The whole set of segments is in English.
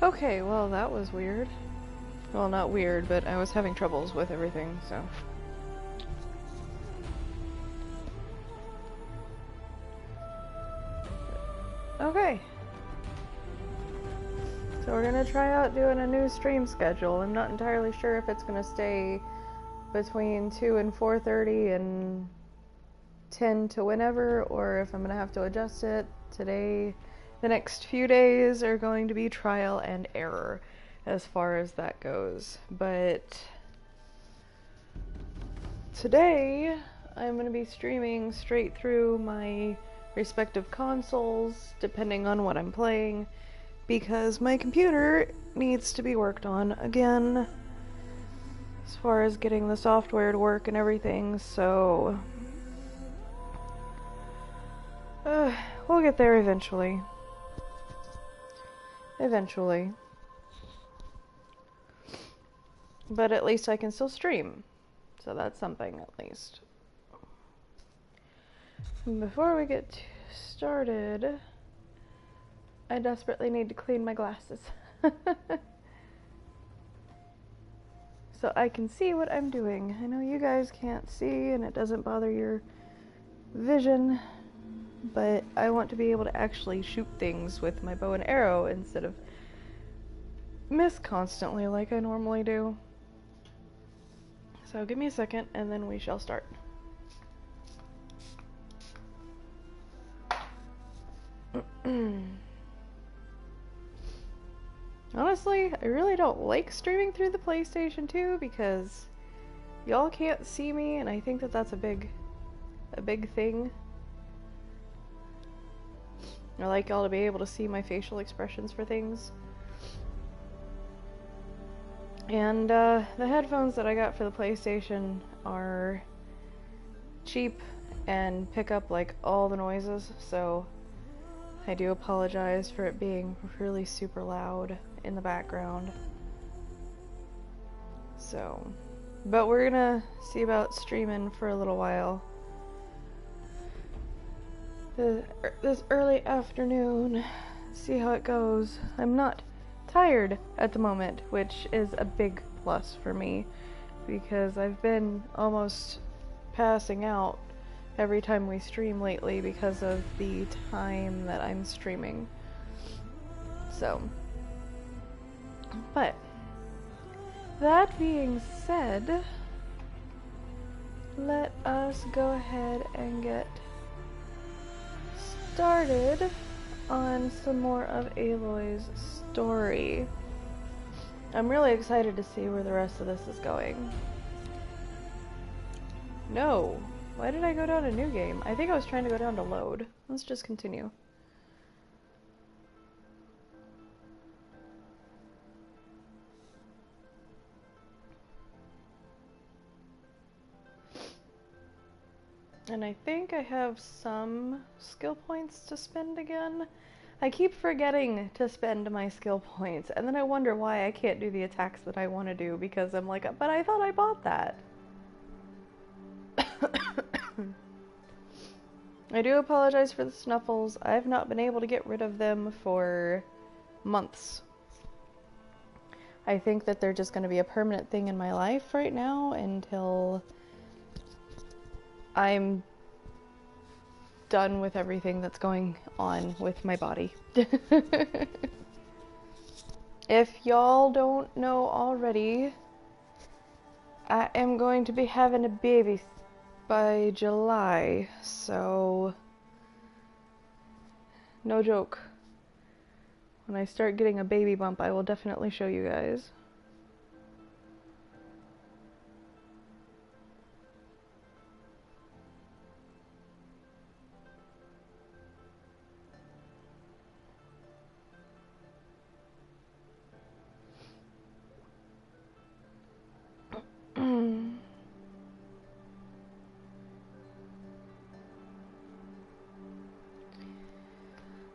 Okay, well that was weird. Well, not weird, but I was having troubles with everything, so. Okay. So we're gonna try out doing a new stream schedule. I'm not entirely sure if it's gonna stay between 2 and 4:30 and 10 to whenever, or if I'm gonna have to adjust it. Today, the next few days are going to be trial and error as far as that goes. But today, I'm gonna be streaming straight through my respective consoles, depending on what I'm playing, because my computer needs to be worked on again as far as getting the software to work and everything, so we'll get there eventually. But at least I can still stream, so that's something at least. Before we get started, I desperately need to clean my glasses so I can see what I'm doing. I know you guys can't see and it doesn't bother your vision, but I want to be able to actually shoot things with my bow and arrow instead of miss constantly like I normally do. So give me a second and then we shall start. Honestly, I really don't like streaming through the PlayStation 2 because y'all can't see me, and I think that that's a big thing. I like y'all to be able to see my facial expressions for things. And the headphones that I got for the PlayStation are cheap and pick up like all the noises, so I do apologize for it being really super loud in the background. So, but we're gonna see about streaming for a little while. This early afternoon, see how it goes. I'm not tired at the moment, which is a big plus for me because I've been almost passing out every time we stream lately because of the time that I'm streaming. So, but that being said, let us go ahead and get started on some more of Aloy's story. I'm really excited to see where the rest of this is going. No. Why did I go down to new game? I think I was trying to go down to load. Let's just continue. And I think I have some skill points to spend again. I keep forgetting to spend my skill points, and then I wonder why I can't do the attacks that I want to do because I'm like, but I thought I bought that. I do apologize for the snuffles. I've not been able to get rid of them for months. I think that they're just going to be a permanent thing in my life right now until I'm done with everything that's going on with my body. If y'all don't know already, I am going to be having a baby by July, so no joke. When I start getting a baby bump, I will definitely show you guys.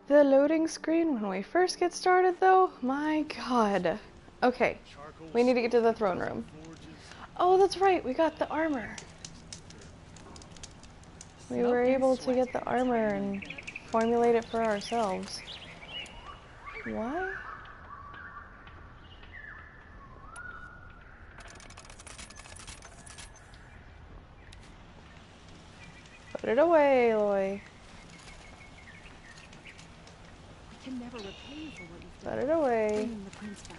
The loading screen when we first get started though, my god. Okay, we need to get to the throne room. Oh, that's right, we got the armor. We were able to get the armor and formulate it for ourselves. What? Put it away, Aloy. I can never repay you for what you've done. Put it away. Bringing the prince back.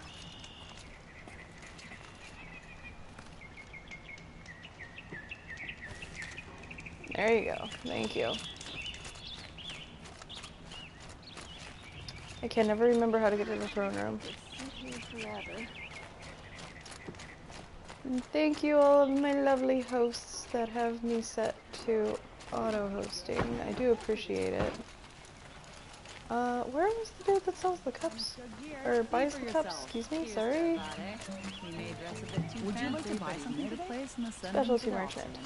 There you go. Thank you. I can never remember how to get to the throne room. Forever. And thank you all of my lovely hosts that have me set to auto-hosting. I do appreciate it. Where was the dude that sells the cups? Or buys the cups? Excuse me, sorry. Would you like to buy something today? Specialty merchant.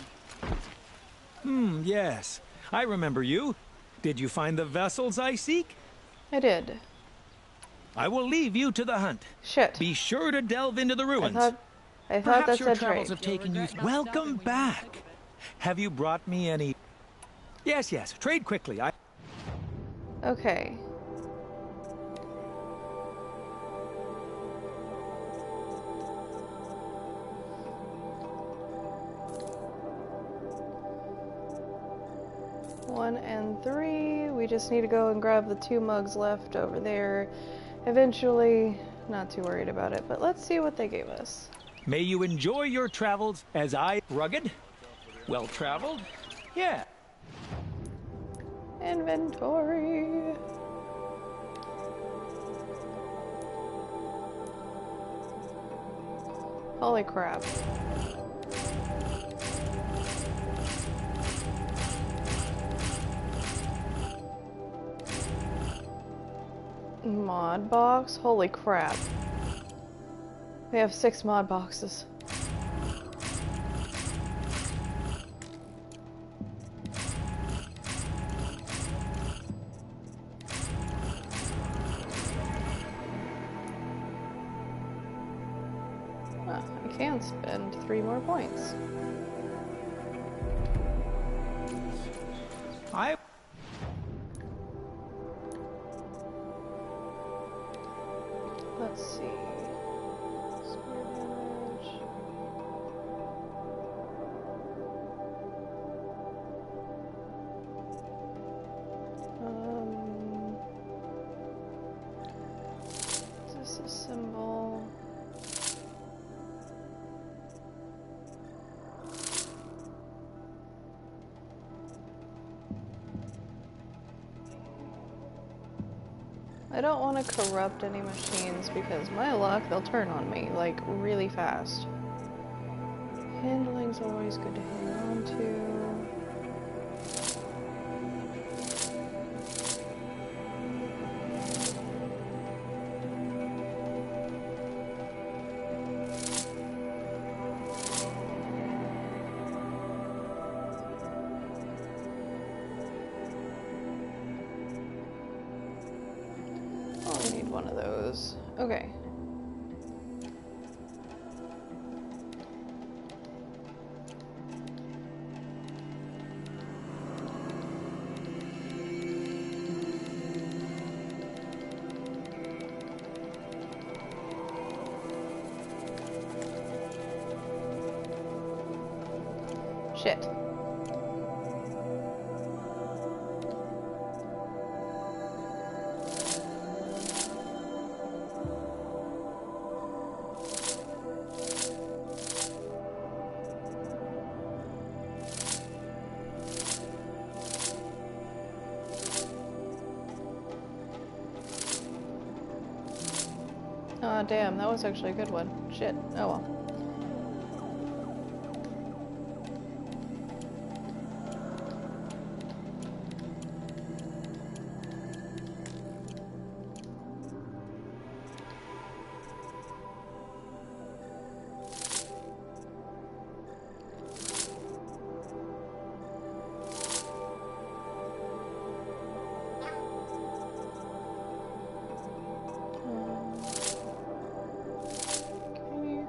Yes. I remember you. Did you find the vessels I seek? I did. I will leave you to the hunt. Shit. Be sure to delve into the ruins. I thought Perhaps that your said travels trade. have taken you. Welcome back. Have you brought me any? Yes. Trade quickly. Okay. One and three. We just need to go and grab the 2 mugs left over there. Eventually, not too worried about it, but let's see what they gave us. May you enjoy your travels as I rugged, well traveled. Yeah. Inventory. Holy crap. Mod box? Holy crap. We have 6 mod boxes. Well, I can spend 3 more points. Let's see. Spear damage. Is this a symbol? I don't want to corrupt any machines because my luck, they'll turn on me, like, really fast. Handling's always good to hang on to. I'll need one of those. Okay. Shit. Aw, damn, that was actually a good one. Shit. Oh well. Okay.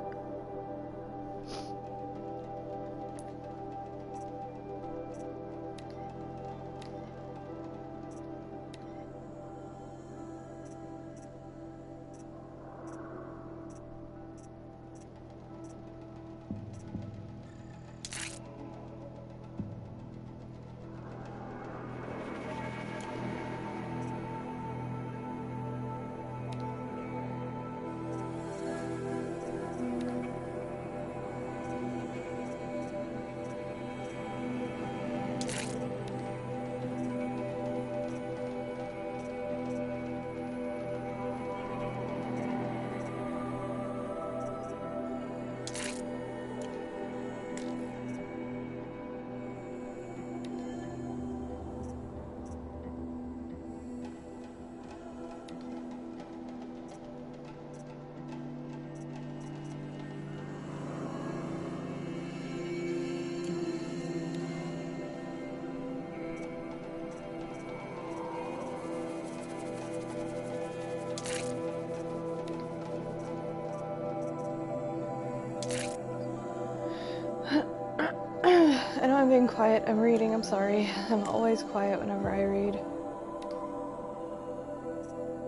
I'm being quiet. I'm reading. I'm sorry. I'm always quiet whenever I read.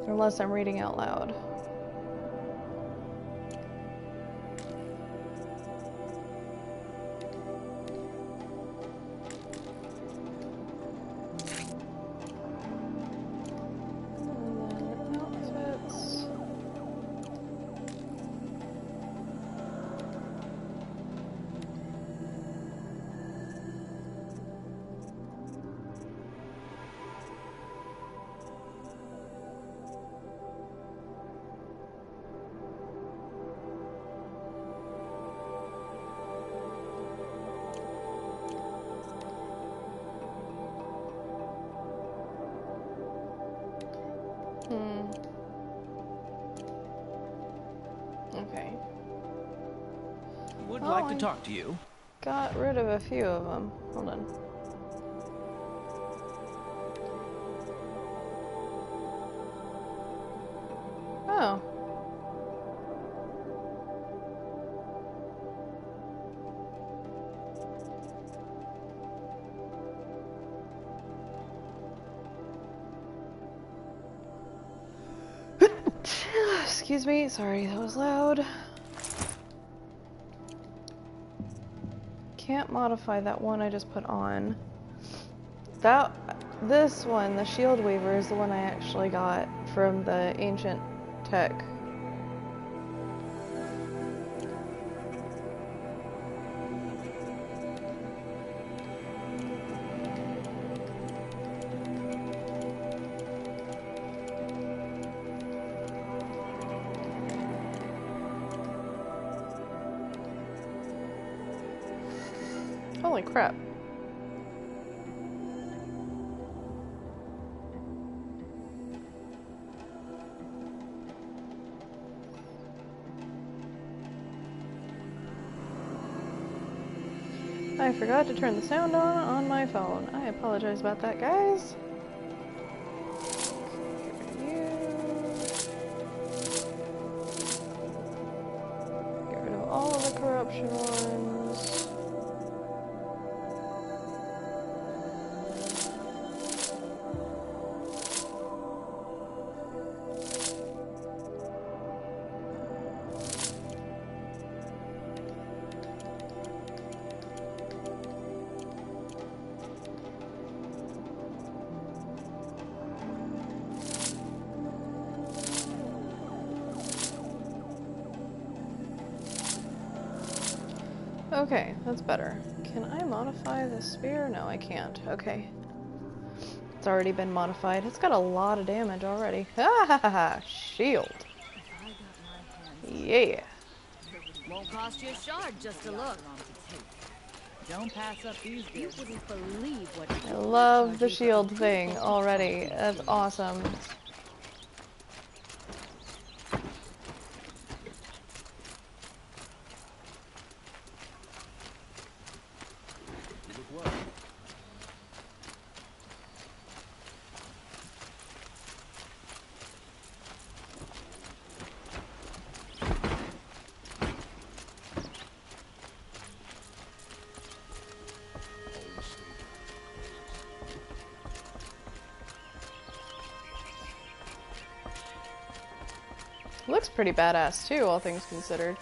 Unless I'm reading out loud. Okay. Would like to talk to you. Got rid of a few of them. Hold on. Oh. Excuse me, sorry, that was loud. Can't modify that one I just put on. This one, the Shield Weaver, is the one I actually got from the Ancient Tech. Holy crap. I forgot to turn the sound on my phone. I apologize about that, guys. Get rid of all of the corruption ones. Okay, that's better. Can I modify the spear? No, I can't. Okay. It's already been modified. It's got a lot of damage already. Ha ha ha ha! Shield! Yeah! Won't cost you a shard just to look. Don't pass up these goods. You wouldn't believe what I love the shield thing already. That's awesome. Looks pretty badass too, all things considered.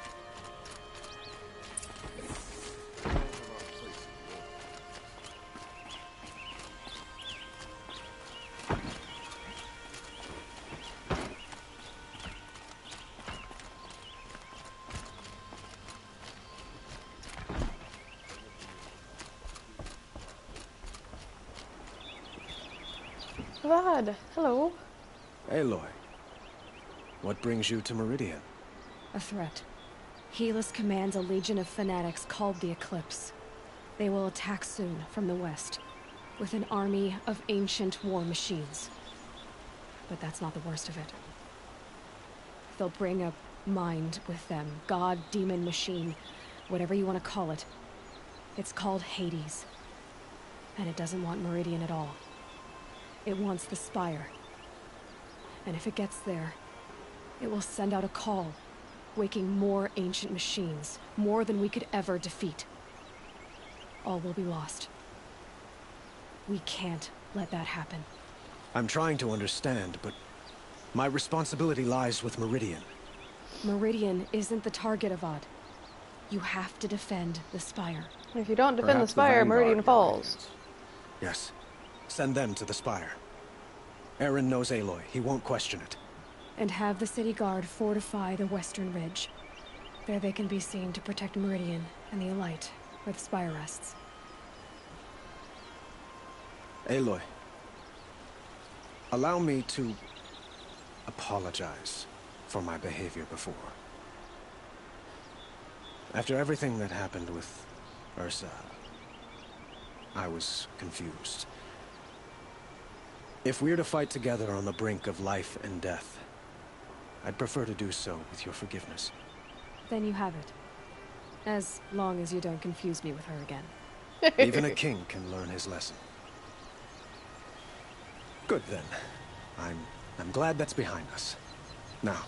Vlad, hello. Aloy. What brings you to Meridian? A threat. Helis commands a legion of fanatics called the Eclipse. They will attack soon from the west, with an army of ancient war machines. But that's not the worst of it. They'll bring a mind with them, god, demon, machine, whatever you want to call it. It's called Hades. And it doesn't want Meridian at all. It wants the Spire. And if it gets there, it will send out a call, waking more ancient machines, more than we could ever defeat. all will be lost. We can't let that happen. I'm trying to understand, but my responsibility lies with Meridian. Meridian isn't the target, Avad. You have to defend the Spire. If you don't defend Perhaps the Spire, Meridian Vanguard falls. remains. Yes. Send them to the Spire. Aaron knows Aloy. He won't question it. And have the City Guard fortify the Western Ridge. There they can be seen to protect Meridian and the Elite, where the Spire rests. Aloy, allow me to apologize for my behavior before. After everything that happened with Ursa, I was confused. If we're to fight together on the brink of life and death, I'd prefer to do so with your forgiveness. Then you have it. As long as you don't confuse me with her again. Even a king can learn his lesson. Good then. I'm glad that's behind us. Now,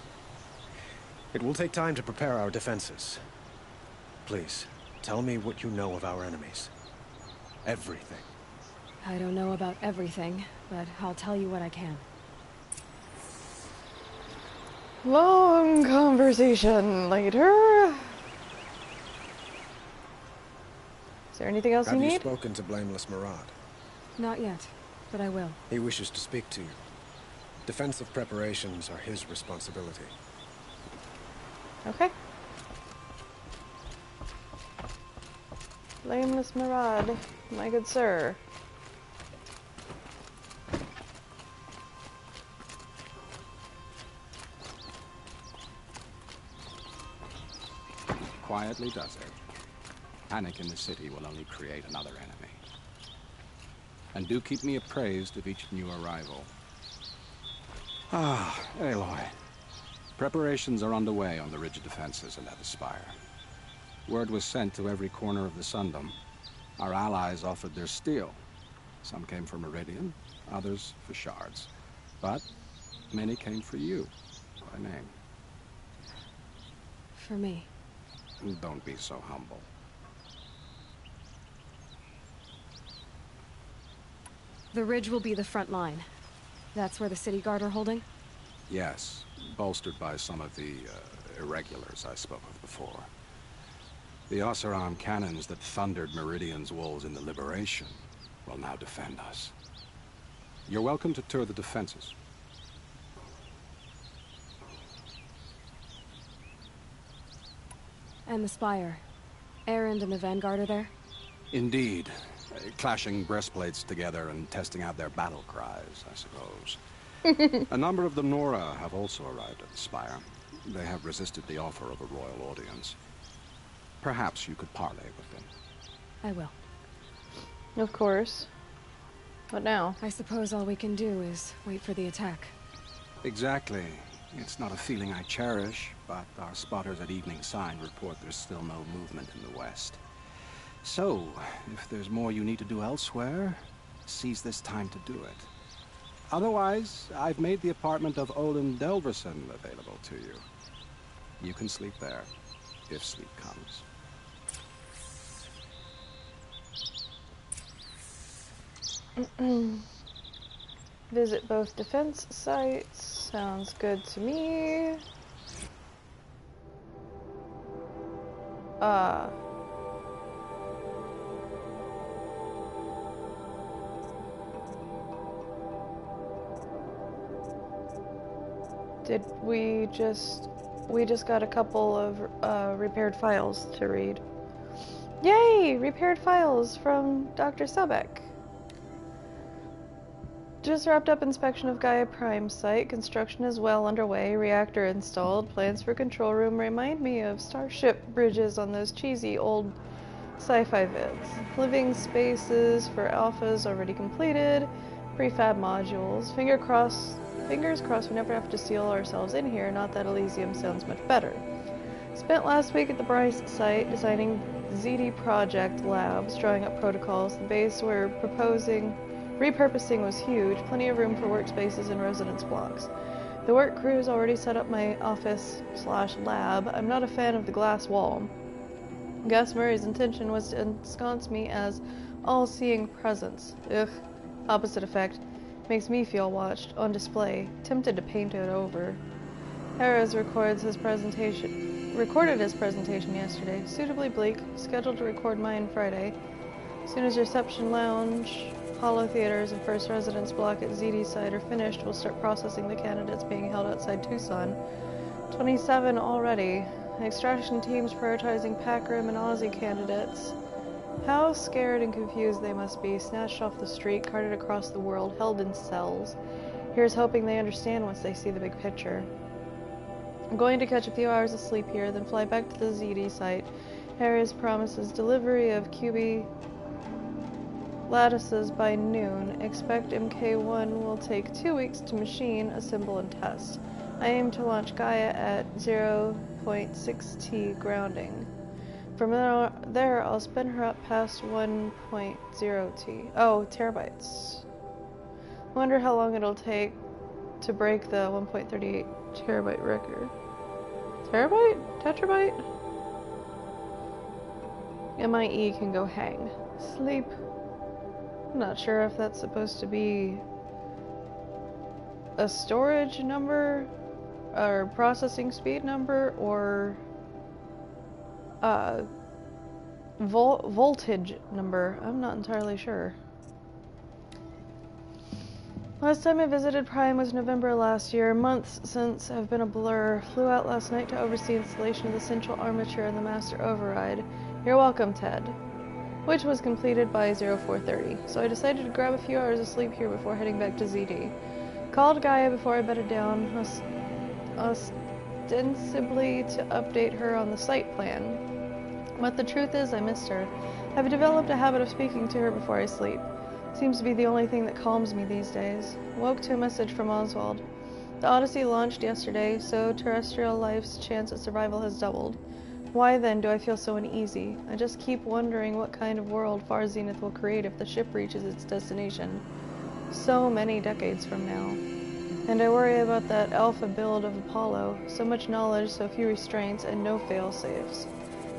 it will take time to prepare our defenses. Please, tell me what you know of our enemies. Everything. I don't know about everything, but I'll tell you what I can. Long conversation later. Is there anything else you Have you need? spoken to Blameless Murad? Not yet, but I will. He wishes to speak to you. Defensive preparations are his responsibility. Okay. Blameless Murad, my good sir. Quietly does it. Panic in the city will only create another enemy. And do keep me appraised of each new arrival. Ah, Aloy. Preparations are underway on the ridge defenses and at the Spire. Word was sent to every corner of the Sundom. Our allies offered their steel. Some came for Meridian, others for shards. But many came for you, by name. For me. Don't be so humble. The ridge will be the front line. That's where the City Guard are holding? Yes, bolstered by some of the irregulars I spoke of before. The Oseram cannons that thundered Meridian's walls in the Liberation will now defend us. You're welcome to tour the defenses. And the Spire. Erend and the Vanguard are there? Indeed. Clashing breastplates together and testing out their battle cries, I suppose. A number of the Nora have also arrived at the Spire. They have resisted the offer of a royal audience. Perhaps you could parley with them. I will. Of course. What now? I suppose all we can do is wait for the attack. Exactly. It's not a feeling I cherish, but our spotters at Evening Sign report there's still no movement in the west. So, if there's more you need to do elsewhere, seize this time to do it. Otherwise, I've made the apartment of Olin Delverson available to you. You can sleep there, if sleep comes. Visit both defense sites. Sounds good to me. Did we just got a couple of repaired files to read. Yay! Repaired files from Dr. Sobek. Just wrapped up inspection of Gaia Prime site. Construction is well underway. Reactor installed. Plans for control room remind me of Starship bridges on those cheesy old sci-fi vids. Living spaces for alphas already completed. Prefab modules. Fingers crossed we never have to seal ourselves in here. Not that Elysium sounds much better. Spent last week at the Bryce site designing ZD Project labs, drawing up protocols. The base we're repurposing was huge, plenty of room for workspaces and residence blocks. The work crew's already set up my office/lab. I'm not a fan of the glass wall. Gus Murray's intention was to ensconce me as all-seeing presence. Ugh. Opposite effect. Makes me feel watched, on display, tempted to paint it over. Harris recorded his presentation yesterday. Suitably bleak, scheduled to record mine Friday. As soon as reception lounge, Hollow Theaters, and first residence block at ZD site are finished, we'll start processing the candidates being held outside Tucson. 27 already. Extraction teams prioritizing Pac Rim and Aussie candidates. How scared and confused they must be, snatched off the street, carted across the world, held in cells. Here's hoping they understand once they see the big picture. I'm going to catch a few hours of sleep here, then fly back to the ZD site. Harris promises delivery of QB lattices by noon. Expect MK1 will take 2 weeks to machine, assemble, and test. I aim to launch Gaia at 0.6T grounding. From there, I'll spin her up past 1.0T. Oh, terabytes. Wonder how long it'll take to break the 1.38 terabyte record. Terabyte? Tetrabyte? MIE can go hang. Sleep. I'm not sure if that's supposed to be a storage number, or processing speed number, or voltage number. I'm not entirely sure. Last time I visited Prime was November last year. Months since have been a blur. Flew out last night to oversee installation of the central armature and the master override. You're welcome, Ted. Which was completed by 0430. So I decided to grab a few hours of sleep here before heading back to ZD. Called Gaia before I bedded down, ostensibly to update her on the site plan. But the truth is, I missed her. I've developed a habit of speaking to her before I sleep. Seems to be the only thing that calms me these days. Woke to a message from Oswald. The Odyssey launched yesterday, so terrestrial life's chance at survival has doubled. Why then do I feel so uneasy? I just keep wondering what kind of world Far Zenith will create if the ship reaches its destination. So many decades from now. And I worry about that alpha build of Apollo. So much knowledge, so few restraints, and no fail-safes.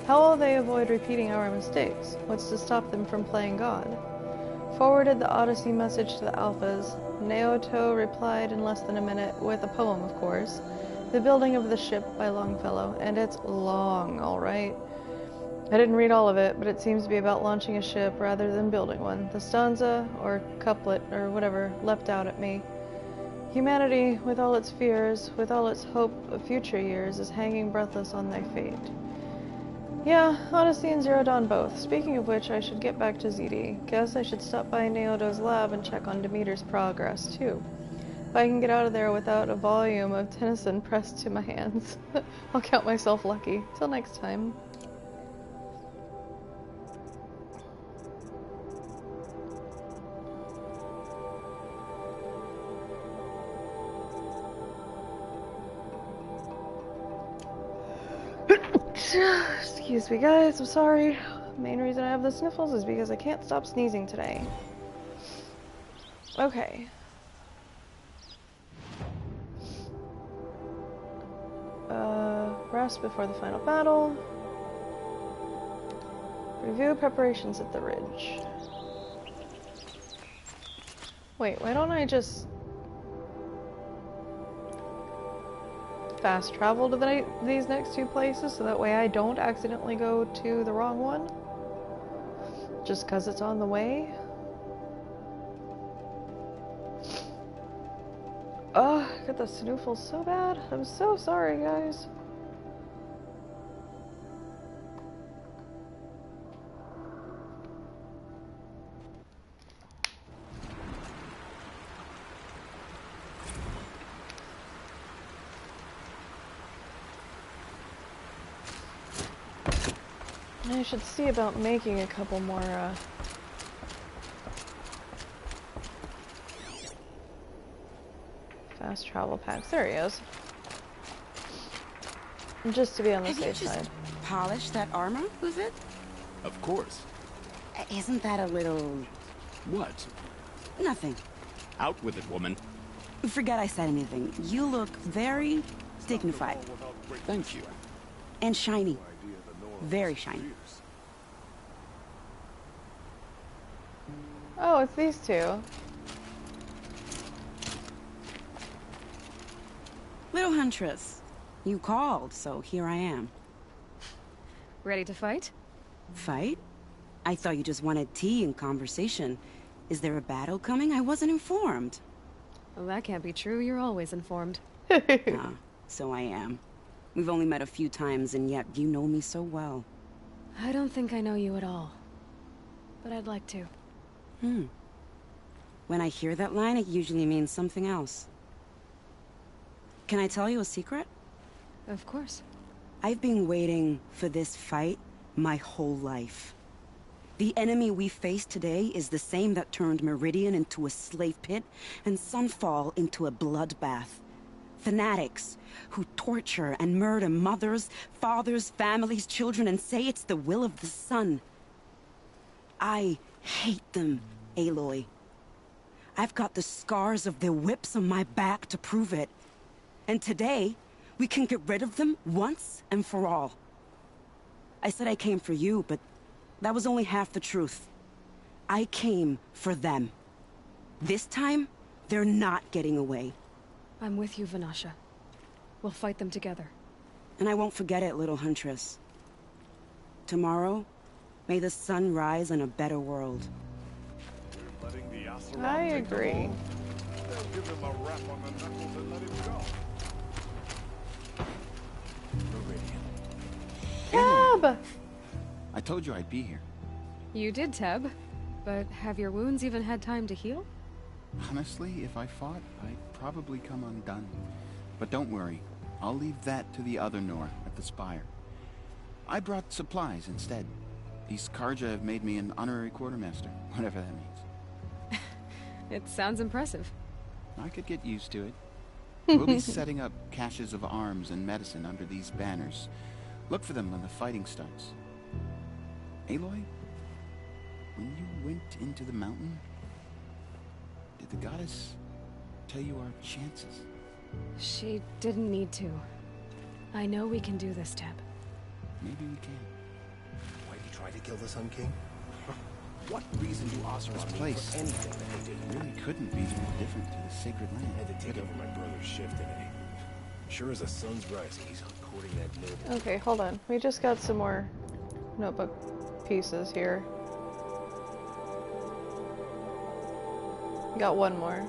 How will they avoid repeating our mistakes? What's to stop them from playing God? Forwarded the Odyssey message to the Alphas. Naoto replied in less than a minute, with a poem, of course. The Building of the Ship by Longfellow, and it's long, alright. I didn't read all of it, but it seems to be about launching a ship rather than building one. The stanza, or couplet, or whatever, leapt out at me. Humanity, with all its fears, with all its hope of future years, is hanging breathless on thy fate. Yeah, Odyssey and Zero Dawn both. Speaking of which, I should get back to ZD. Guess I should stop by Naoto's lab and check on Demeter's progress, too. If I can get out of there without a volume of Tennyson pressed to my hands, I'll count myself lucky. Till next time. Excuse me, guys, I'm sorry. Main reason I have the sniffles is because I can't stop sneezing today. Okay. Rest before the final battle. Review preparations at the ridge. Wait, why don't I just fast travel to these next two places so that way I don't accidentally go to the wrong one? Just because it's on the way? Oh, I got the snoofles so bad. I'm so sorry, guys. I should see about making a couple more, fast travel packs. There he is. Just to be on the safe side. Have you just polished that armor, was it? Of course. Isn't that a little... What? Nothing. Out with it, woman. Forget I said anything. You look very dignified. Thank you. And shiny. Very shiny. Oh, it's these two. Little Huntress, you called, so here I am. Ready to fight? Fight? I thought you just wanted tea and conversation. Is there a battle coming? I wasn't informed. Well, that can't be true. You're always informed. Ah, so I am. We've only met a few times, and yet you know me so well. I don't think I know you at all. But I'd like to. When I hear that line, it usually means something else. Can I tell you a secret? Of course. I've been waiting for this fight my whole life. The enemy we face today is the same that turned Meridian into a slave pit and Sunfall into a bloodbath. Fanatics who torture and murder mothers, fathers, families, children, and say it's the will of the sun. I hate them, Aloy. I've got the scars of their whips on my back to prove it. And today, we can get rid of them once and for all. I said I came for you, but that was only half the truth. I came for them. This time, they're not getting away. I'm with you, Vanasha. We'll fight them together. And I won't forget it, little Huntress. Tomorrow, may the sun rise in a better world. I agree. They'll give him a rap on the knuckles and let him go. Tab! I told you I'd be here. You did, Teb. But have your wounds even had time to heal? Honestly, if I fought, I'd probably come undone. But don't worry. I'll leave that to the other Nor at the Spire. I brought supplies instead. These Karja have made me an honorary quartermaster, whatever that means. It sounds impressive. I could get used to it. We'll be setting up caches of arms and medicine under these banners. Look for them when the fighting starts. Aloy, when you went into the mountain, did the goddess tell you our chances? She didn't need to. I know we can do this, Teb. Maybe we can. Why did you try to kill the Sun King? What reason do Oseram This need place for anything that they did? really couldn't be more different to the sacred land. Had to take over my brother's shift today. Sure as the sun's rising, he's courting that noble. Okay, hold on. We just got some more notebook pieces here. Got one more.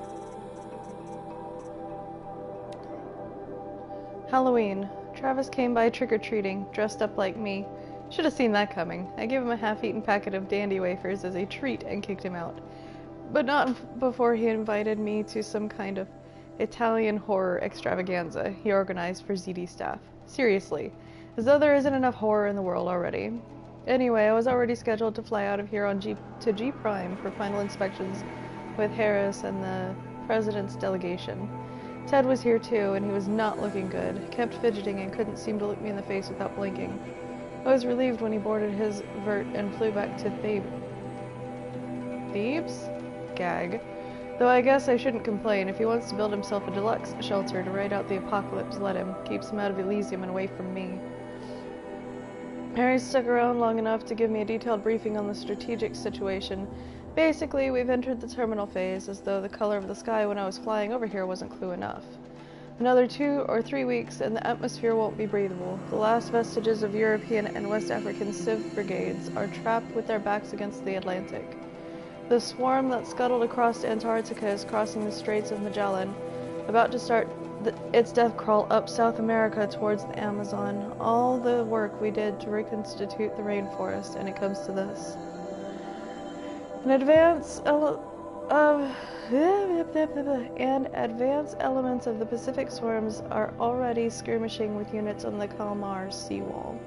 Halloween. Travis came by trick-or-treating, dressed up like me. Should have seen that coming. I gave him a half-eaten packet of dandy wafers as a treat and kicked him out. But not before he invited me to some kind of Italian horror extravaganza he organized for ZD staff. Seriously, as though there isn't enough horror in the world already. Anyway, I was already scheduled to fly out of here on G Prime for final inspections with Harris and the President's delegation. Ted was here too, and he was not looking good, kept fidgeting and couldn't seem to look me in the face without blinking. I was relieved when he boarded his vert and flew back to Thebes? Gag. Though I guess I shouldn't complain. If he wants to build himself a deluxe shelter to ride out the apocalypse, let him. Keeps him out of Elysium and away from me. Harry stuck around long enough to give me a detailed briefing on the strategic situation. Basically, we've entered the terminal phase, as though the color of the sky when I was flying over here wasn't clue enough. Another 2 or 3 weeks and the atmosphere won't be breathable. The last vestiges of European and West African civ brigades are trapped with their backs against the Atlantic. The swarm that scuttled across Antarctica is crossing the Straits of Magellan, about to start its death crawl up South America towards the Amazon. All the work we did to reconstitute the rainforest, and it comes to this. An advanced elements of the Pacific swarms are already skirmishing with units on the Kalmar seawall.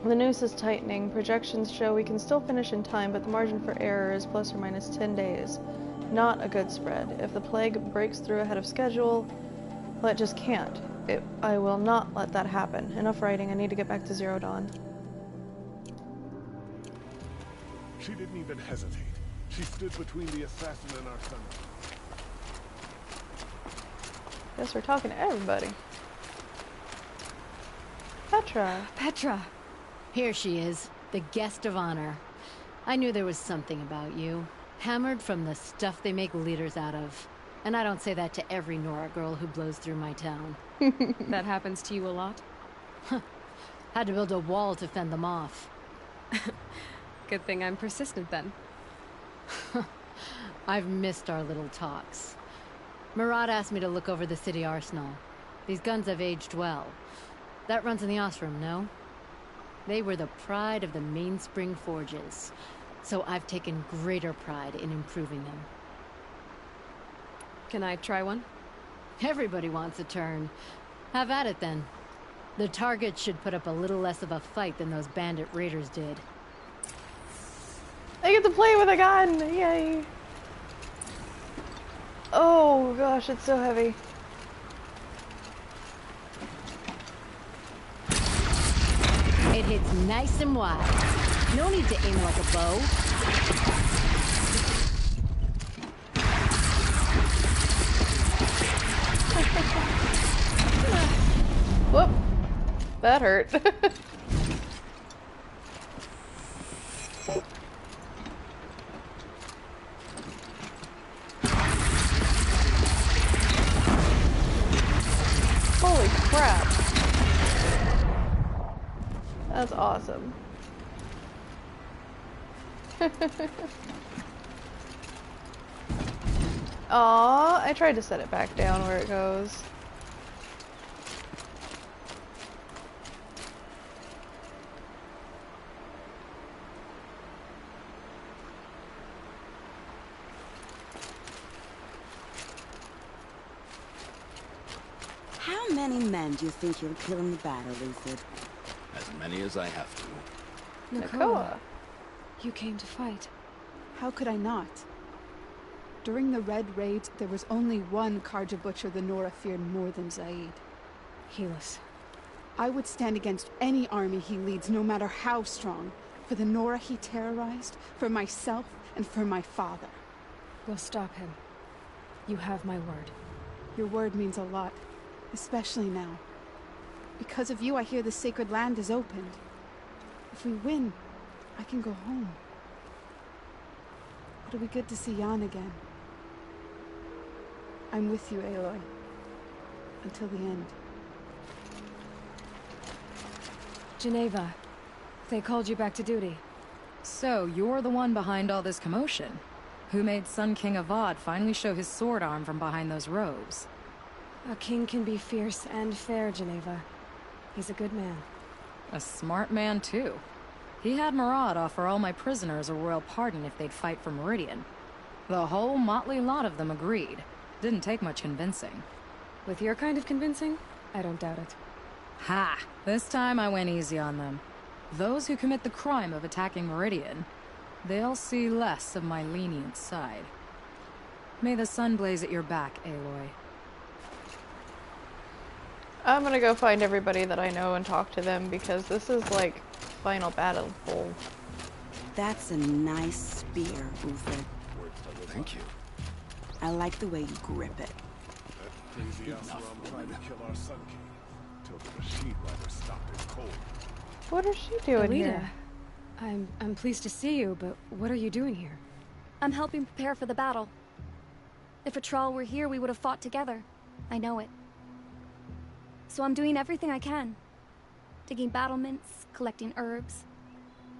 The noose is tightening. Projections show we can still finish in time, but the margin for error is plus or minus 10 days. Not a good spread. If the plague breaks through ahead of schedule, well, it just can't. I will not let that happen. Enough writing. I need to get back to Zero Dawn. She didn't even hesitate. She stood between the assassin and our son. Guess we're talking to everybody. Petra. Petra! Here she is, the guest of honor. I knew there was something about you. Hammered from the stuff they make leaders out of. And I don't say that to every Nora girl who blows through my town. That happens to you a lot? Had to build a wall to fend them off. Good thing I'm persistent then. I've missed our little talks. Murad asked me to look over the city arsenal. These guns have aged well. That runs in the Ostrom, no? They were the pride of the Mainspring Forges. So I've taken greater pride in improving them. Can I try one? Everybody wants a turn. Have at it then. The target should put up a little less of a fight than those bandit raiders did. I get to play with a gun! Yay! Oh gosh, it's so heavy. It hits nice and wide. No need to aim like a bow. Whoop. That hurt. Holy crap. That's awesome. Aw, I tried to set it back down where it goes. How many men do you think you'll kill in the battle, Uthid? As many as I have to. Nakoa. You came to fight. How could I not? During the Red Raids, there was only one Karja Butcher the Nora feared more than Zaid. Helis. I would stand against any army he leads, no matter how strong. For the Nora he terrorized, for myself, and for my father. We'll stop him. You have my word. Your word means a lot, especially now. Because of you, I hear the sacred land is opened. If we win, I can go home. It'll be good to see Jan again. I'm with you, Aloy. Until the end. Geneva. They called you back to duty. So, you're the one behind all this commotion? Who made Sun King Avad finally show his sword arm from behind those robes? A king can be fierce and fair, Geneva. He's a good man. A smart man, too. He had Murad offer all my prisoners a royal pardon if they'd fight for Meridian. The whole motley lot of them agreed. Didn't take much convincing. With your kind of convincing, I don't doubt it. Ha! This time I went easy on them. Those who commit the crime of attacking Meridian, they'll see less of my lenient side. May the sun blaze at your back, Aloy. I'm gonna go find everybody that I know and talk to them because this is like final battle full. That's a nice spear, Uthid. Thank you. I like the way you grip it. Crazy ass Rum tried to kill our Sun King. Till the Rashid Rider stopped it cold. What is she doing Alita, here? I'm pleased to see you, but what are you doing here? I'm helping prepare for the battle. If Atral were here, we would have fought together. I know it. So I'm doing everything I can. Digging battlements, collecting herbs.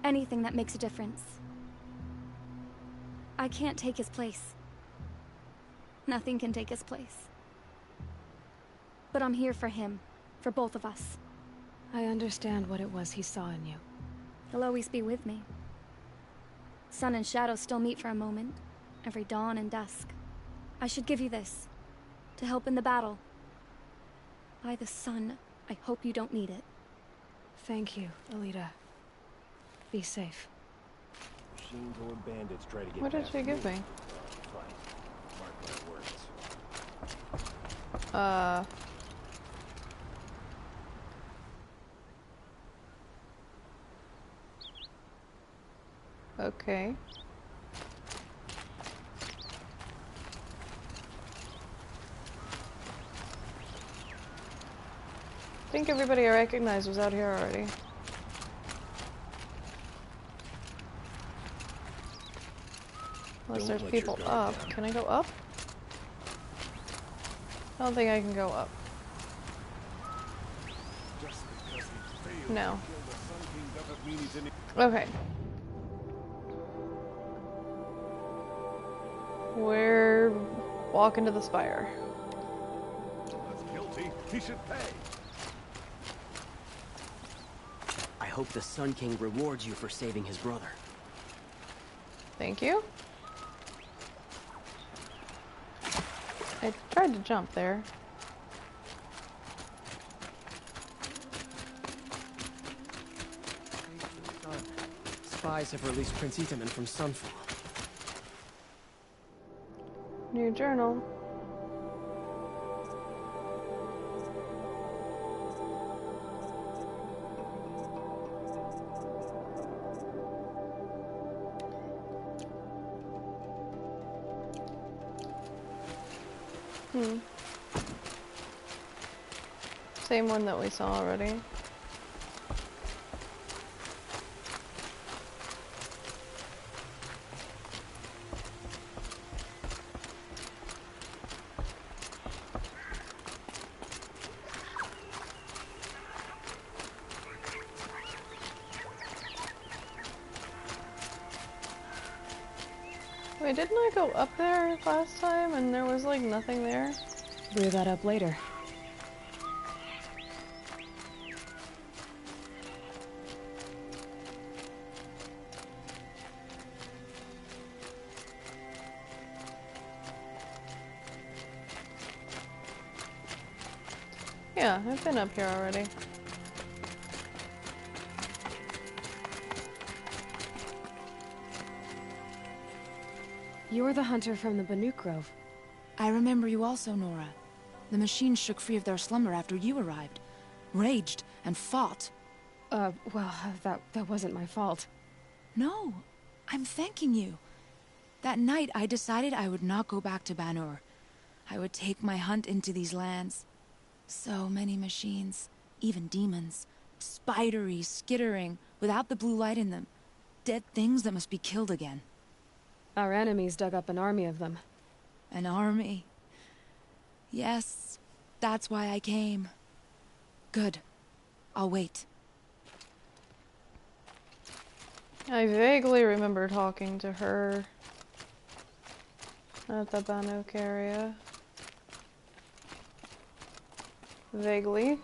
Anything that makes a difference. I can't take his place. Nothing can take his place. But I'm here for him. For both of us. I understand what it was he saw in you. He'll always be with me. Sun and shadow still meet for a moment. Every dawn and dusk. I should give you this. To help in the battle. By the sun, I hope you don't need it. Thank you, Alita. Be safe. Machines or bandits try to get What did she give me? Fine. Mark my words. Okay. think everybody I recognized was out here already. Unless there's people up. Can I go up? I don't think I can go up. No. Okay. We're walking to the spire. That's guilty. He should pay. I hope the Sun King rewards you for saving his brother. Thank you. I tried to jump there. Spies have released Prince Itaman from Sunfall. New journal. Same one that we saw already. Wait, didn't I go up there last time and there was like nothing there? Blew that up later. Yeah, I've been up here already. You're the hunter from the Banuk Grove. I remember you also, Nora. The machines shook free of their slumber after you arrived. Raged and fought. Well, that wasn't my fault. No, I'm thanking you. That night, I decided I would not go back to Banur. I would take my hunt into these lands. So many machines, even demons. Spidery, skittering, without the blue light in them. Dead things that must be killed again. Our enemies dug up an army of them. An army? Yes, that's why I came. Good. I'll wait. I vaguely remember talking to her at the Banuk area. Vaguely.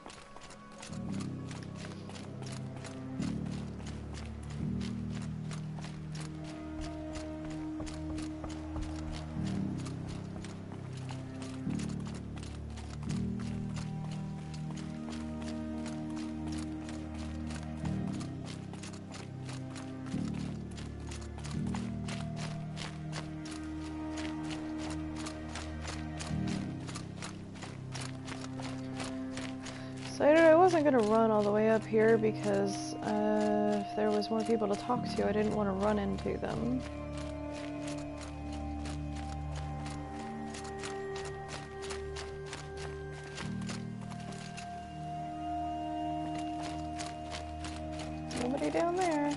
Decided I wasn't gonna run all the way up here because if there was more people to talk to, I didn't want to run into them. Nobody down there.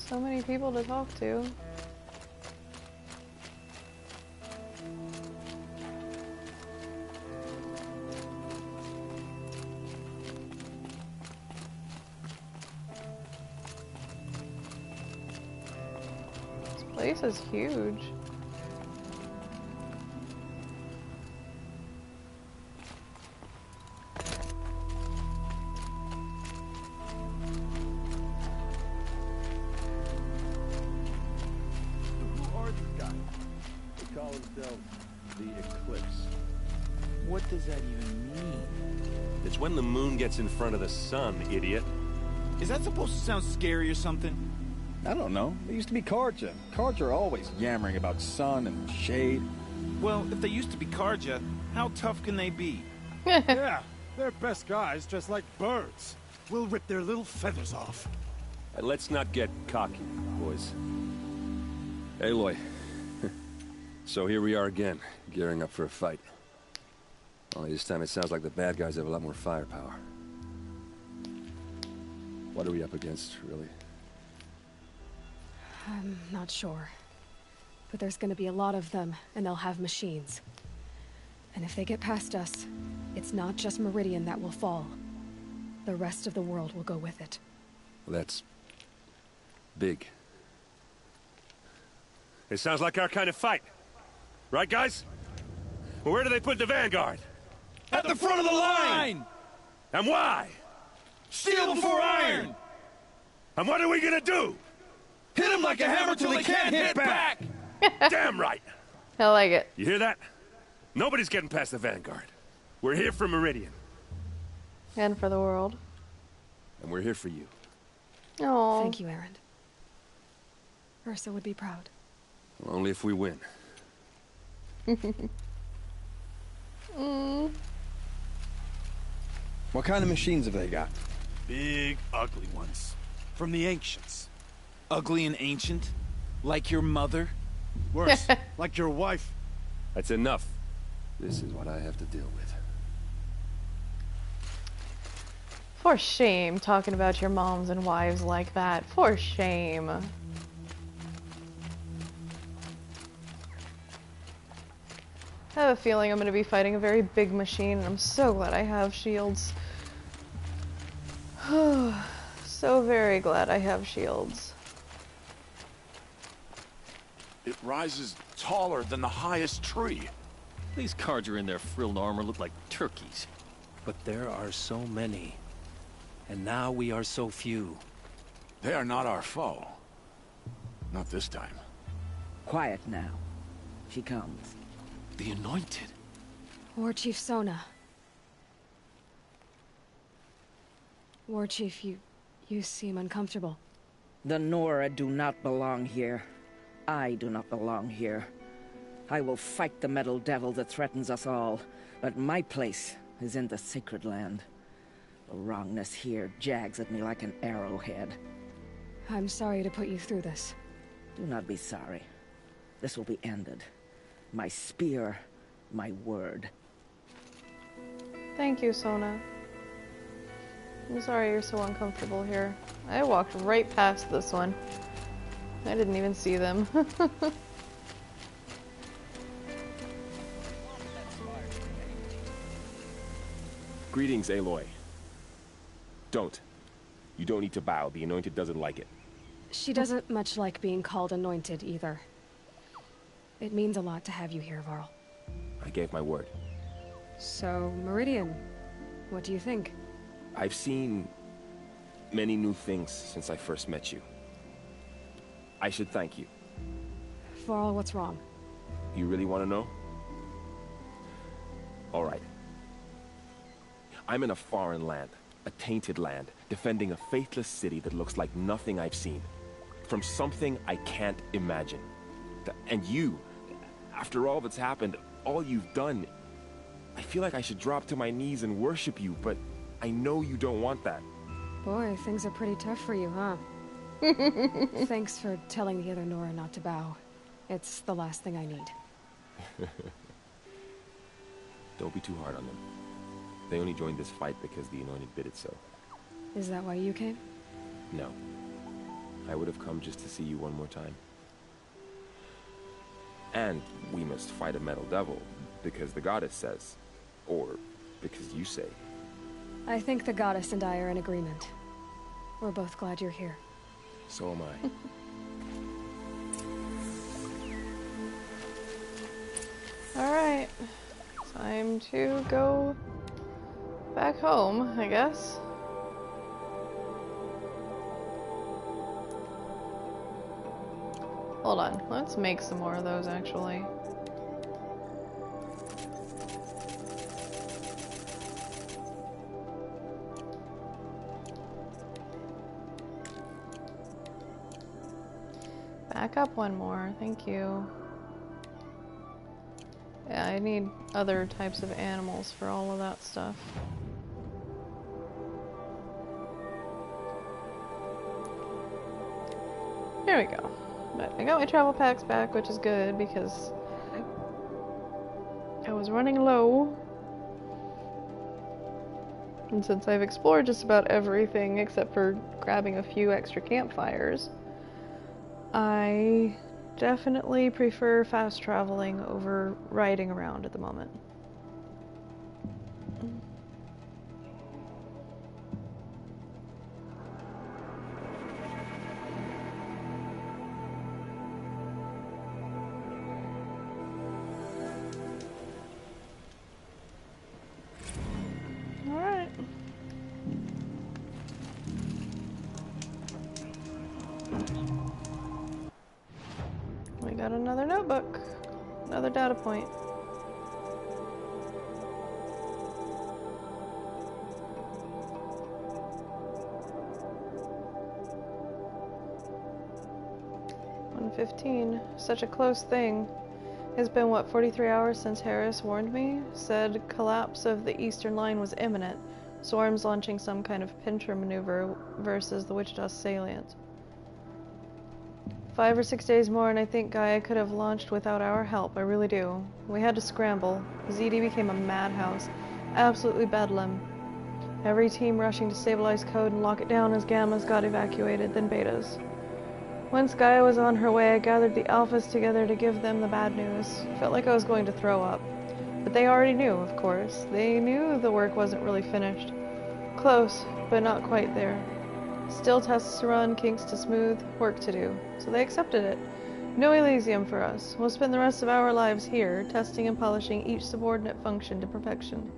So many people to talk to. This place is huge. What does that even mean? It's when the moon gets in front of the sun, idiot. Is that supposed to sound scary or something? I don't know. They used to be Karja. Karja are always yammering about sun and shade. Well, if they used to be Karja, how tough can they be? Yeah, they're best guys dressed like birds. We'll rip their little feathers off. Let's not get cocky, boys. Aloy. So here we are again, gearing up for a fight. Only this time it sounds like the bad guys have a lot more firepower. What are we up against, really? I'm not sure. But there's gonna be a lot of them, and they'll have machines. And if they get past us, it's not just Meridian that will fall. The rest of the world will go with it. Well, that's... big. It sounds like our kind of fight. Right, guys? Well, where do they put the Vanguard? At the front of the line! And why? Steel before iron! And what are we gonna do? Hit him like a hammer till he can't hit back! Damn right! I like it. You hear that? Nobody's getting past the Vanguard. We're here for Meridian. And for the world. And we're here for you. Oh. Thank you, Erend. Ursa would be proud. Well, only if we win. What kind of machines have they got? Big, ugly ones. From the ancients. Ugly and ancient? Like your mother? Worse, like your wife. That's enough. This is what I have to deal with. For shame, talking about your moms and wives like that. For shame. I have a feeling I'm going to be fighting a very big machine, and I'm so glad I have shields. So very glad I have shields. It rises taller than the highest tree. These Carja in their frilled armor look like turkeys. But there are so many. And now we are so few. They are not our foe. Not this time. Quiet now. She comes. The Anointed. War Chief Sona. War Chief, you seem uncomfortable. The Nora do not belong here. I do not belong here. I will fight the metal devil that threatens us all, but my place is in the sacred land. The wrongness here jags at me like an arrowhead. I'm sorry to put you through this. Do not be sorry. This will be ended. My spear, my word. Thank you, Sona. I'm sorry you're so uncomfortable here. I walked right past this one. I didn't even see them. Greetings, Aloy. Don't. You don't need to bow. The Anointed doesn't like it. She doesn't much like being called Anointed, either. It means a lot to have you here, Varl. I gave my word. So, Meridian, what do you think? I've seen many new things since I first met you. I should thank you. Varl, what's wrong? You really want to know? All right. I'm in a foreign land, a tainted land, defending a faithless city that looks like nothing I've seen. From something I can't imagine. And you, after all that's happened, all you've done, I feel like I should drop to my knees and worship you, but I know you don't want that. Boy, things are pretty tough for you, huh? Thanks for telling the other Nora not to bow. It's the last thing I need. Don't be too hard on them. They only joined this fight because the Anointed bid it so. Is that why you came? No. I would have come just to see you one more time. And we must fight a metal devil, because the goddess says. Or because you say. I think the goddess and I are in agreement. We're both glad you're here. So am I. Alright. Time to go back home, I guess. Hold on, let's make some more of those actually. Back up one more, thank you. Yeah, I need other types of animals for all of that stuff. Here we go. But I got my travel packs back, which is good because I was running low. And since I've explored just about everything except for grabbing a few extra campfires, I definitely prefer fast traveling over riding around at the moment. Alright. We got another notebook. Another data point. $1:15. Such a close thing. It's been, what, 43 hours since Harris warned me? Said collapse of the eastern line was imminent. Swarms launching some kind of pincher maneuver versus the Wichita salient. 5 or 6 days more and I think Gaia could have launched without our help, I really do. We had to scramble. ZD became a madhouse. Absolutely bedlam. Every team rushing to stabilize code and lock it down as Gammas got evacuated, then Betas. Once Gaia was on her way, I gathered the Alphas together to give them the bad news. Felt like I was going to throw up. But they already knew, of course. They knew the work wasn't really finished. Close, but not quite there. Still tests to run, kinks to smooth, work to do. So they accepted it. No Elysium for us. We'll spend the rest of our lives here, testing and polishing each subordinate function to perfection.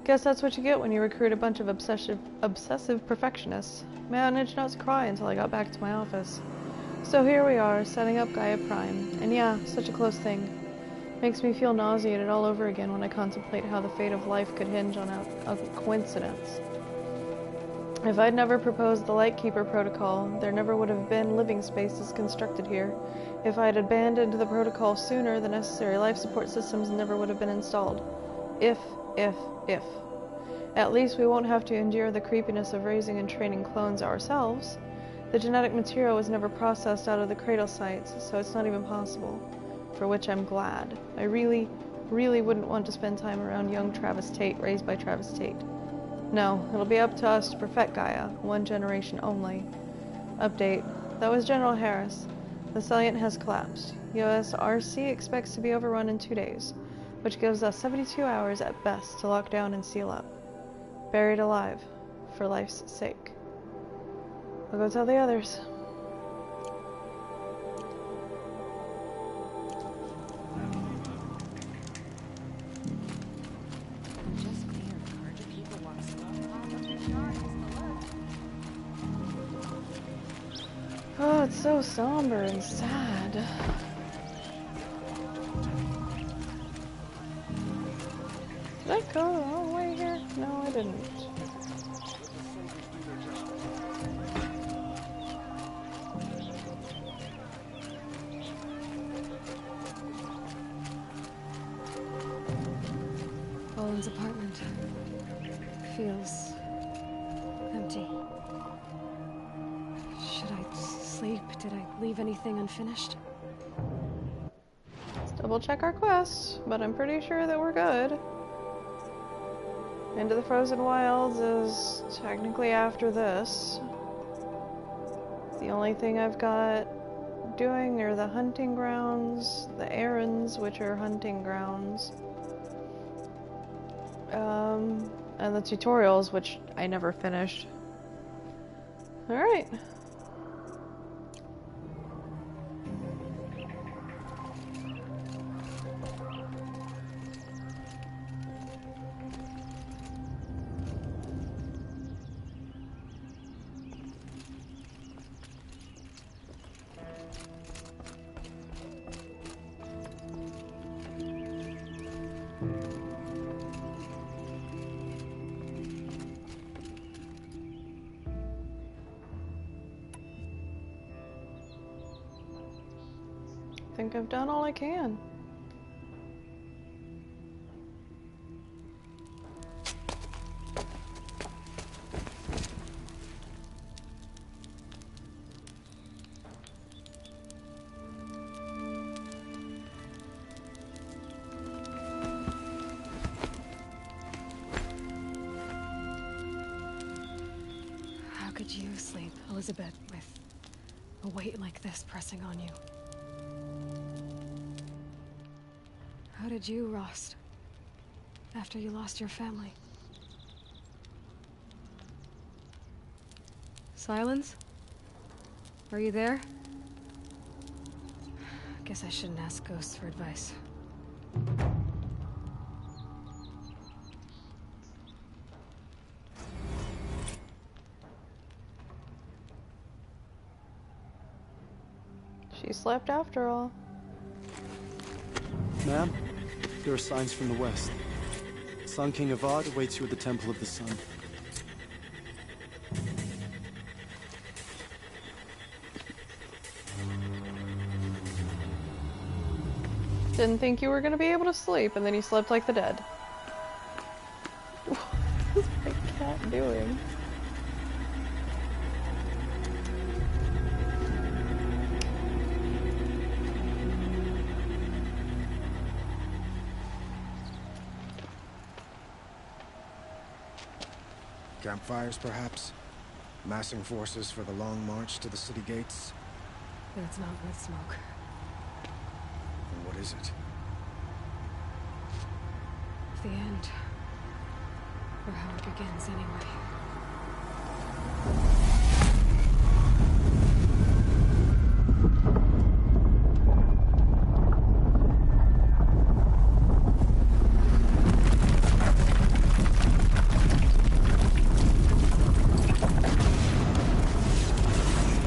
Guess that's what you get when you recruit a bunch of obsessive perfectionists. Managed not to cry until I got back to my office. So here we are, setting up Gaia Prime. And yeah, such a close thing. Makes me feel nauseated all over again when I contemplate how the fate of life could hinge on a coincidence. If I'd never proposed the Lightkeeper protocol, there never would have been living spaces constructed here. If I'd abandoned the protocol sooner, the necessary life support systems never would have been installed. If. At least we won't have to endure the creepiness of raising and training clones ourselves. The genetic material was never processed out of the cradle sites, so it's not even possible. For which I'm glad. I really wouldn't want to spend time around young Travis Tate, raised by Travis Tate. No, it'll be up to us to perfect Gaia, one generation only. Update. That was General Harris. The salient has collapsed. USRC expects to be overrun in 2 days, which gives us 72 hours at best to lock down and seal up. Buried alive, for life's sake. I'll go tell the others. Oh, it's so somber and sad. Did I go the wrong way here? No, I didn't. Owen's apartment feels empty. Should I sleep? Did I leave anything unfinished? Let's double check our quest, but I'm pretty sure that we're good. Into the Frozen Wilds is technically after this. The only thing I've got doing are the hunting grounds, the errands, which are hunting grounds, and the tutorials, which I never finished. Alright. I think I've done all I can. could you sleep, Elizabeth, with a weight like this pressing on you? How did you, Rost, after you lost your family? Silence? Are you there? Guess I shouldn't ask ghosts for advice. She slept after all. Ma'am, there are signs from the west. Sun King Avad awaits you at the Temple of the Sun. Didn't think you were gonna be able to sleep, and then you slept like the dead. What is my cat doing? Campfires, perhaps? Massing forces for the long march to the city gates? It's not with smoke. Then what is it? The end. Or how it begins, anyway.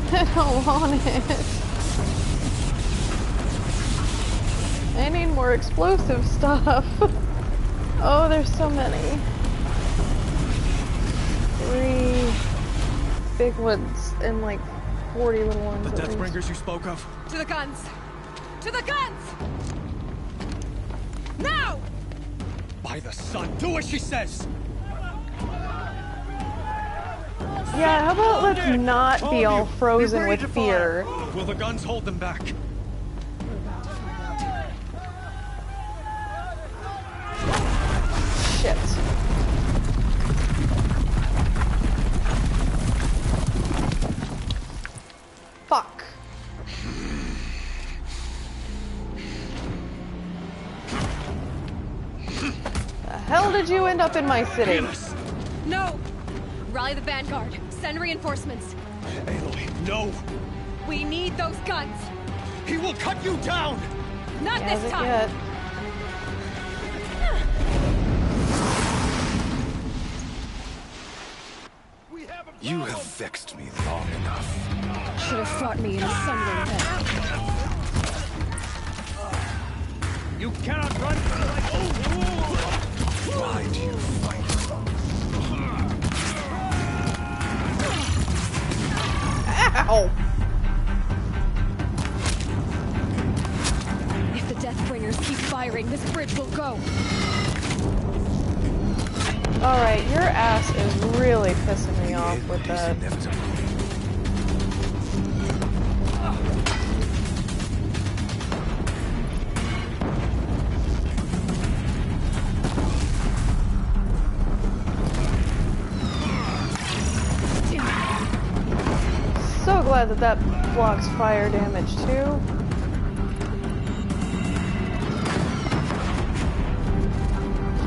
I don't want it. I need more explosive stuff. Oh, there's so many. 3 big ones and like 40 little ones. The Deathbringers you spoke of? To the guns! To the guns! Now! By the sun, do as she says! Yeah, how about let's not be all frozen with fear. Will the guns hold them back? Shit. Fuck. The hell did you end up in my city? No! Rally the Vanguard. Send reinforcements. Aloy, no! We need those guns! He will cut you down! Not this time! Yet. You have vexed me long enough. Should have fought me in a sunray bed. You cannot run like... Why do you fight? Ow! If the Deathbringers keep firing, this bridge will go. Alright, your ass is really pissing me off with that. So glad that that blocks fire damage too.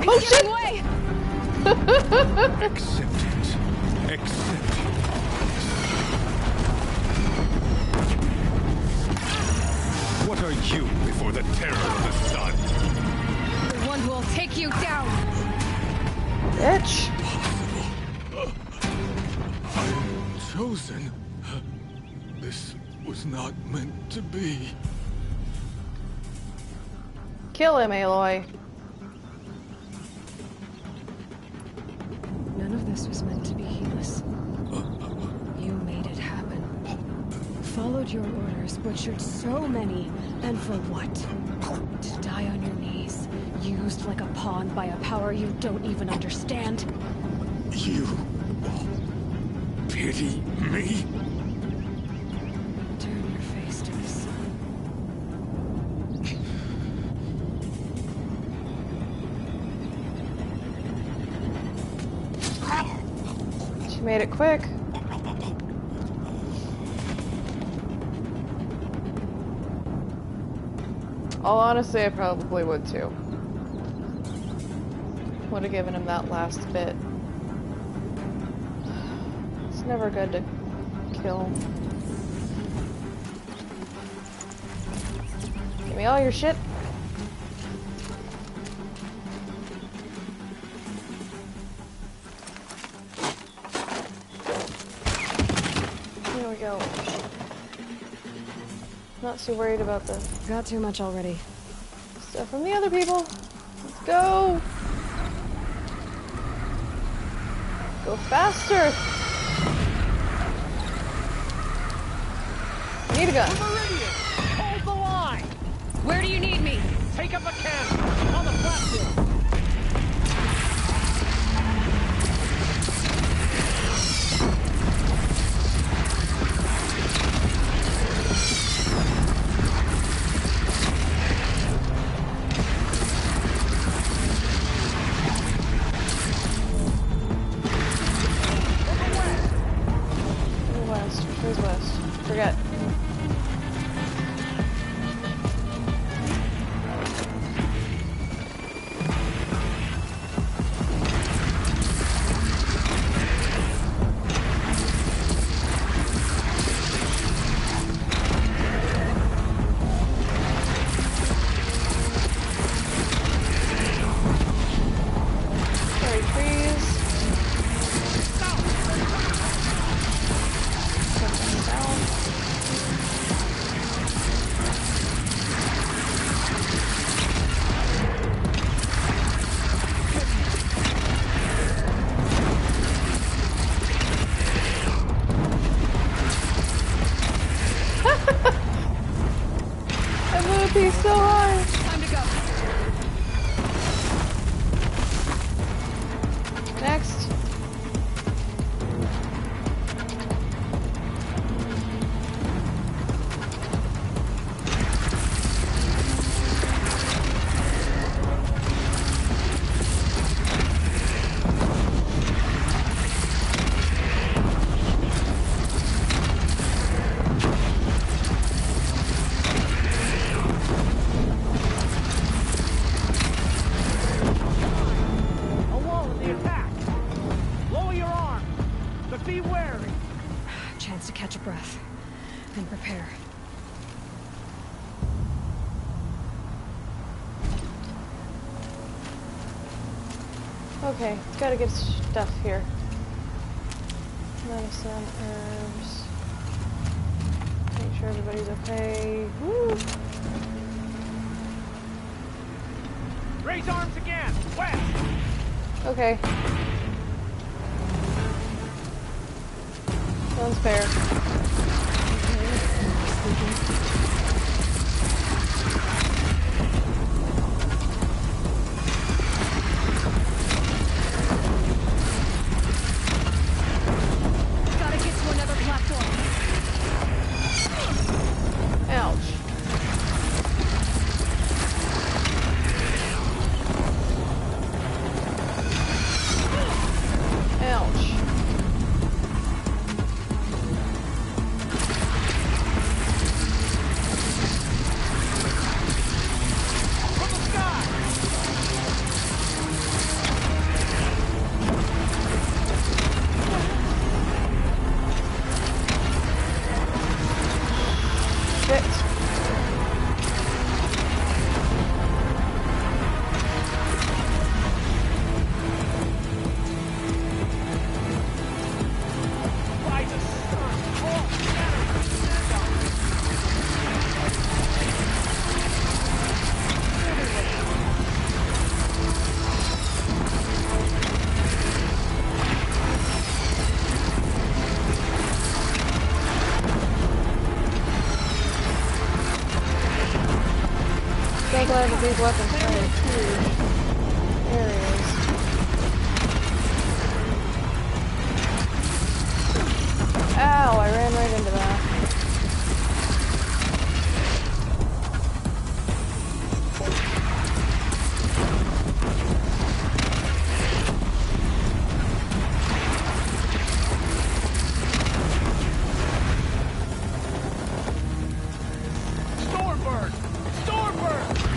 Oh shit! Away! Accept it. Accept it. What are you before the terror of the sun? The one who will take you down! Bitch! I'm chosen. This was not meant to be. Kill him, Aloy. None of this was meant to be heedless. You made it happen. Followed your orders, butchered so many, and for what? To die on your knees, used like a pawn by a power you don't even understand? You pity me? Turn your face to the sun. She made it quick. All honesty, I probably would too. Would have given him that last bit. It's never good to kill. Give me all your shit. There we go. Not too worried about the Got too much already. stuff from the other people. Let's go. Go faster. Need a gun. Meridian, hold the line. Where do you need me? Take up a cannon on the platform. West. Which way's west? Forget. Sorry, trees. Something south. I moved these so hard. Time to go. Next. Alone in the attack. Lower your arm, but be wary. Chance to catch a breath. And prepare. Okay, gotta get stuff here. Medicine, herbs. Make sure everybody's okay. Woo! Raise arms again. West. Okay. Sounds fair. Gotta get to another platform. Ouch. Ouch. From the sky. Shit. By the sun. All shadows descend on us. So glad that these weapons cover huge areas. Ow, I ran right into that. Stormbird! Stormbird!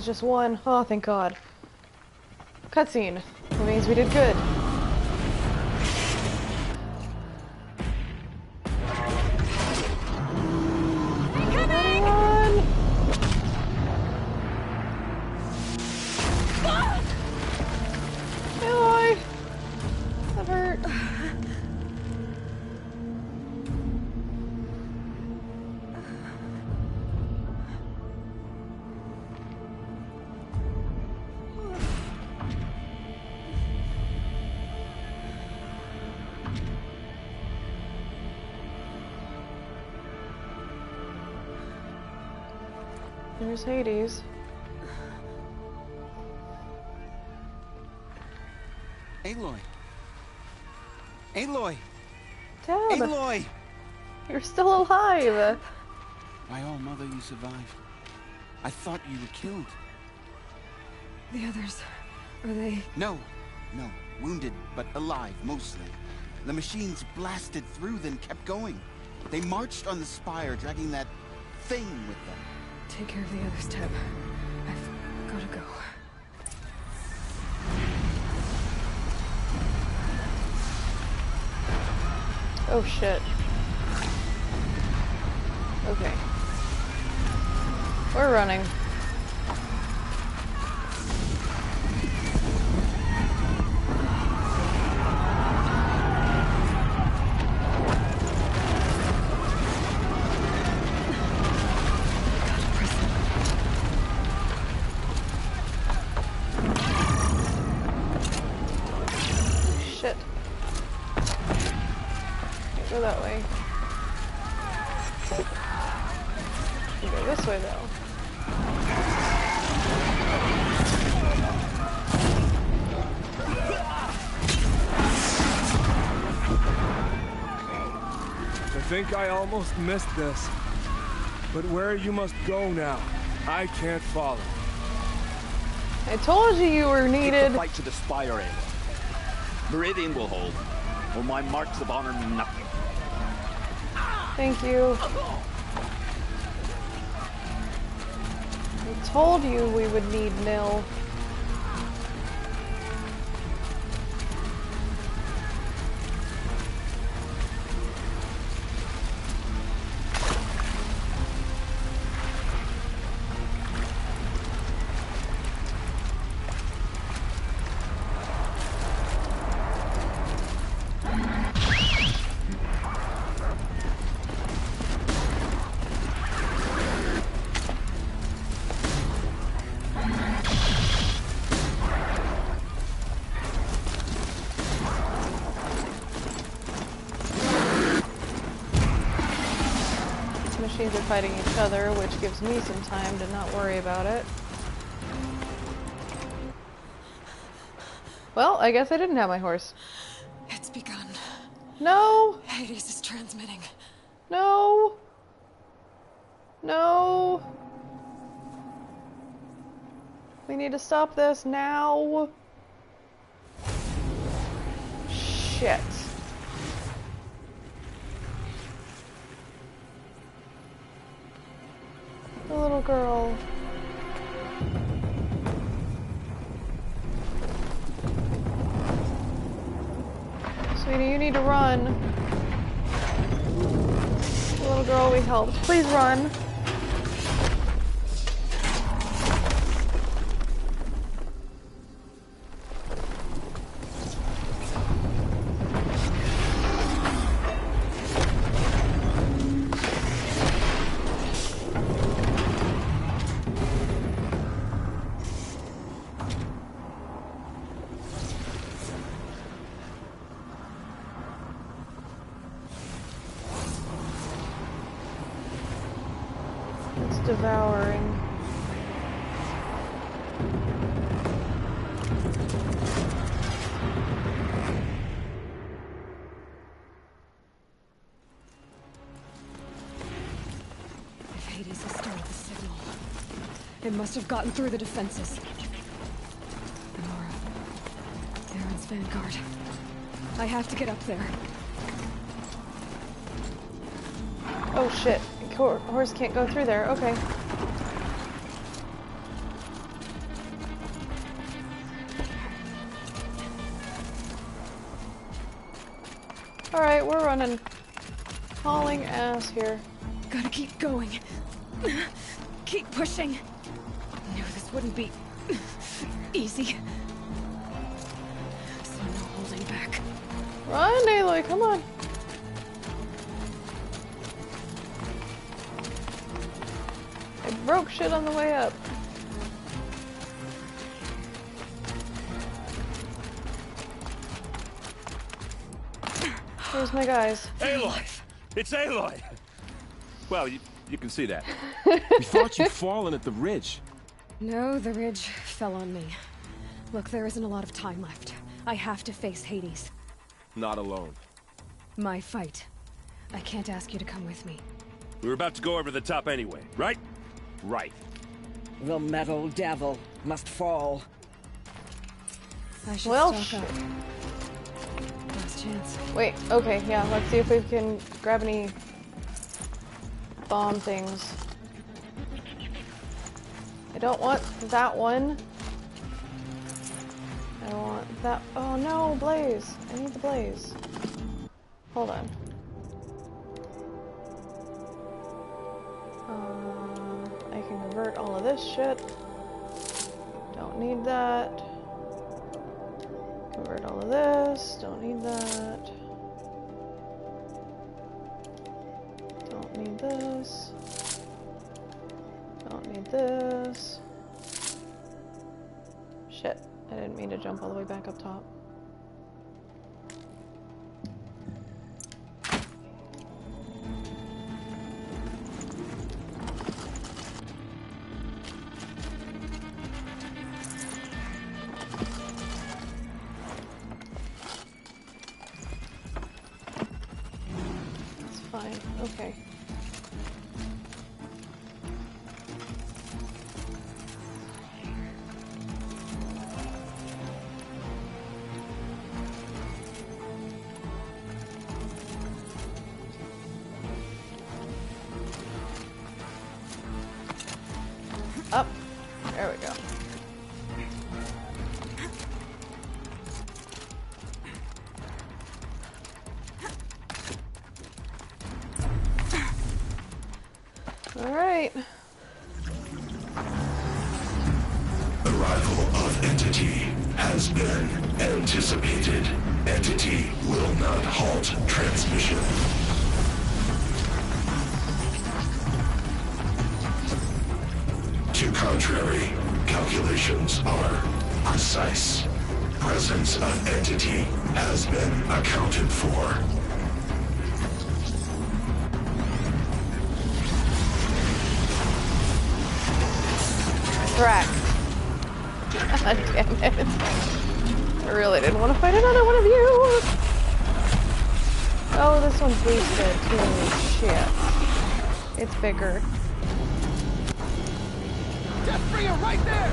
was just one. Oh, thank God. Cutscene. That means we did good. Run! Aloy! That hurt. There's Hades. Aloy! Aloy! Dad! Aloy! You're still alive! My own mother, you survived. I thought you were killed. The others, are they? No. Wounded, but alive, mostly. The machines blasted through, then kept going. They marched on the spire, dragging that thing with them. Take care of the others, Teb. I've gotta go. Oh shit. Okay. We're running. Shit. Can't go that way. You go this way though. I think I almost missed this. But where you must go now, I can't follow. I told you were needed. Take the fight to the spire, Aloy. Meridian will hold, or my marks of honor mean nothing. Thank you. I told you we would need Nil. Machines are fighting each other, which gives me some time to not worry about it. Well, I guess I didn't have my horse. It's begun. No! Hades is transmitting. No! No! We need to stop this now. Shit. The little girl. Sweetie, you need to run. The little girl we helped. Please run. Devouring. If Hades has started the signal, it must have gotten through the defenses. Nora, Aaron's vanguard. I have to get up there. Oh shit. Horse can't go through there. Okay. Alright, we're running. Hauling ass here. Gotta keep going. Keep pushing. Knew this wouldn't be easy. So no holding back. Run, Aloy, come on. I broke shit on the way up. Here's my guys. Aloy! It's Aloy! Well, you can see that. We thought you'd fallen at the ridge. No, the ridge fell on me. Look, there isn't a lot of time left. I have to face Hades. Not alone. My fight. I can't ask you to come with me. We were about to go over the top anyway, right? Right. The metal devil must fall. I should Well, stock up. Last chance. Wait, okay, yeah, let's see if we can grab any bomb things. I don't want that one. I want that. Oh no, blaze. I need the blaze. Hold on. I can convert all of this shit. Don't need that. Convert all of this. Don't need that. Don't need this. Don't need this. Shit. I didn't mean to jump all the way back up top. That's fine. Okay. Up. There we go. All right. Arrival of Entity has been anticipated. Entity will not halt transmission. To contrary, calculations are precise. Presence of Entity has been accounted for. Crack. God damn it. I really didn't want to fight another one of you. Oh, this one's boosted too. Shit. It's bigger. Deathbringer right there!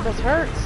This hurts.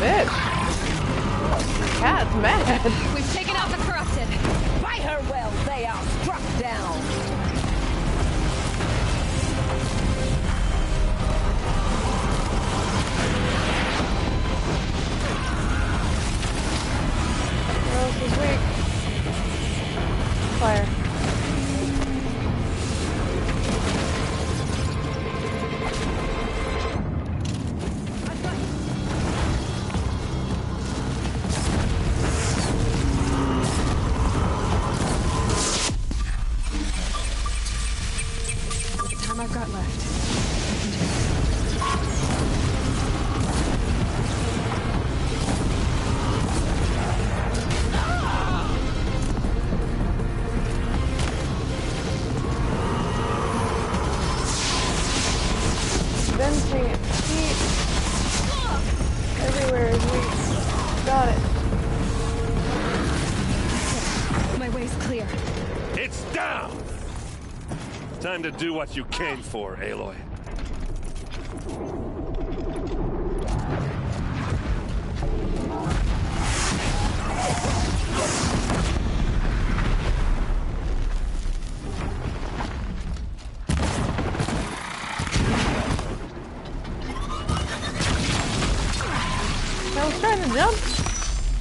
bitch. Cat's mad. We've taken out the corrupted. Fight her well, they are struck down. Who else is weak? Fire. I've got left. Venting its feet. Everywhere is weak. Got it. My way's clear. It's down! Time to do what you came for, Aloy. I was trying to jump.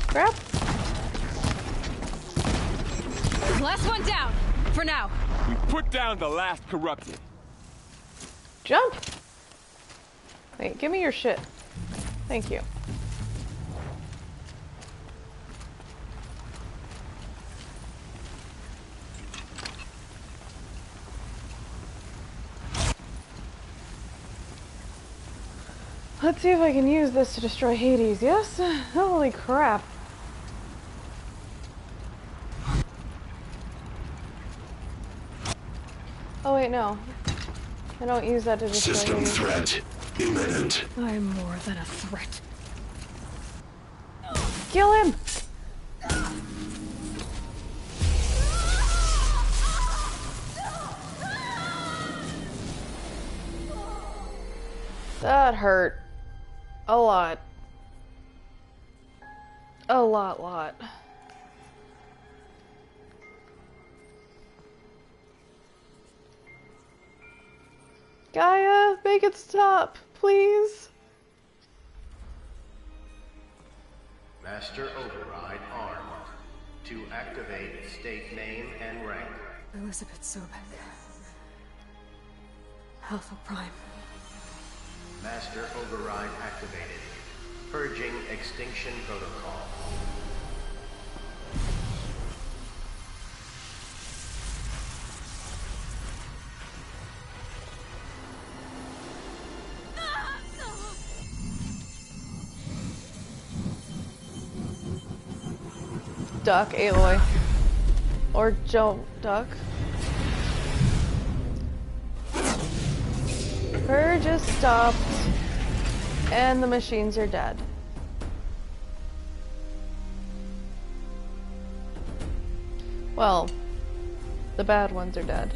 Crap. Last one down. For now. We put down the last corrupted. Jump! Wait, give me your shit. Thank you. Let's see if I can use this to destroy Hades, yes? Holy crap. Oh wait, no. I don't use that to destroy System Hades. threat imminent. I'm more than a threat. Kill him! That hurt. A lot. A lot. Gaia, make it stop, please. Master Override armed. To activate state name and rank. Elizabeth Sobek. Alpha Prime. Master Override activated. Purging Extinction Protocol. Duck, Aloy. Or Joe Duck. Purge is stopped. And the machines are dead. Well, the bad ones are dead.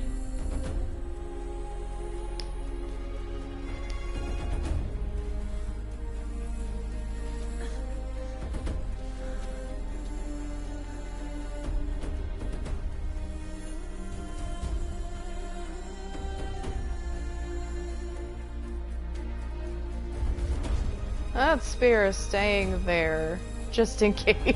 That spear is staying there, just in case.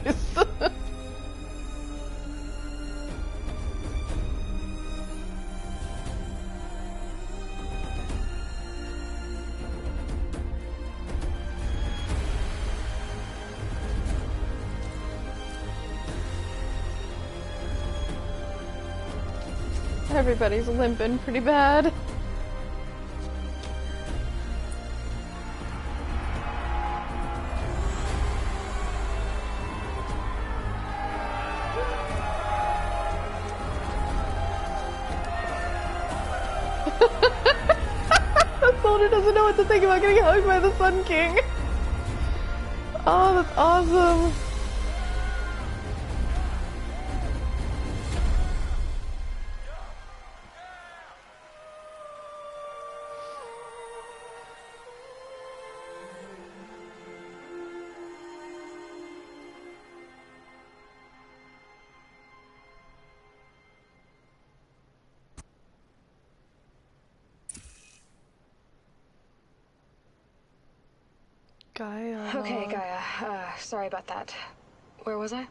Everybody's limping pretty bad. Soldier doesn't know what to think about getting hugged by the Sun King. Oh, that's awesome. Gaia. Okay, Gaia. Sorry about that. Where was I?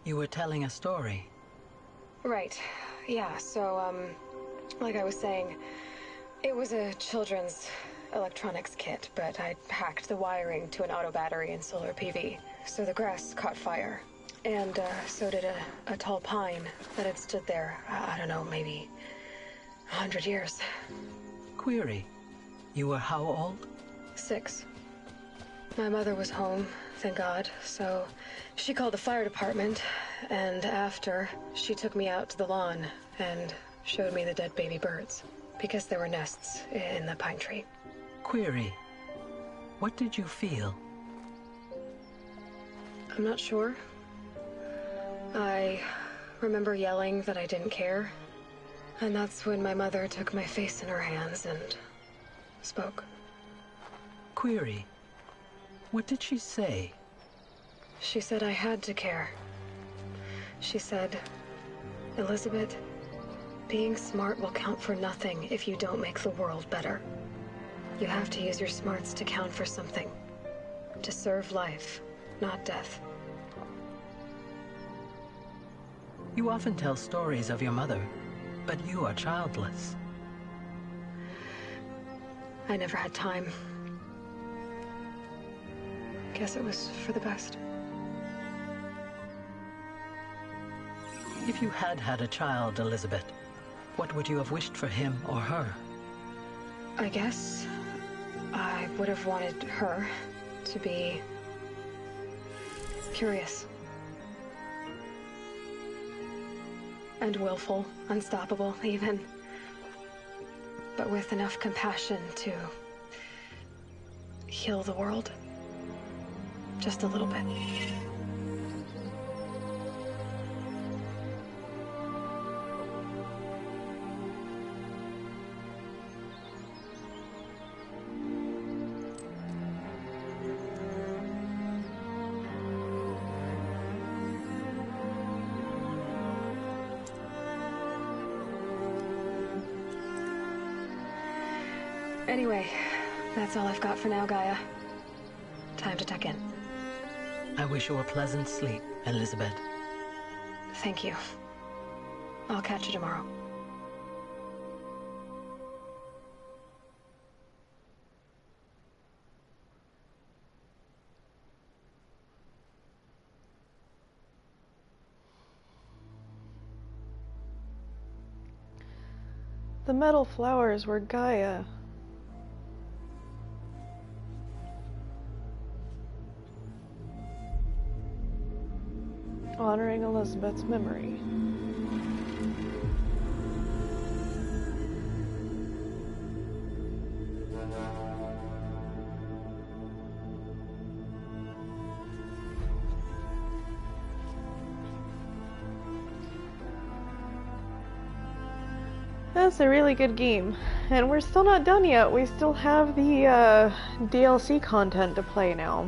You were telling a story. Right. Yeah, so, like I was saying, it was a children's electronics kit, but I hacked the wiring to an auto battery and solar PV. So the grass caught fire. And, so did a tall pine that had stood there, I don't know, maybe 100 years. Query. You were how old? 6. My mother was home, thank God, so she called the fire department, and after, she took me out to the lawn and showed me the dead baby birds, because there were nests in the pine tree. Query. What did you feel? I'm not sure. I remember yelling that I didn't care, and that's when my mother took my face in her hands and spoke. Query. What did she say? She said I had to care. She said, Elizabeth, being smart will count for nothing if you don't make the world better. You have to use your smarts to count for something. To serve life, not death. You often tell stories of your mother, but you are childless. I never had time. Guess it was for the best. If you had had a child, Elizabeth, what would you have wished for him or her? I guess I would have wanted her to be curious. And willful, unstoppable, even. But with enough compassion to heal the world. Just a little bit. Anyway, that's all I've got for now, Gaia. Time to tuck in. I wish you a pleasant sleep, Elizabeth. Thank you. I'll catch you tomorrow. The metal flowers were Gaia. Honoring Elizabeth's memory. That's a really good game. And we're still not done yet. We still have the DLC content to play now.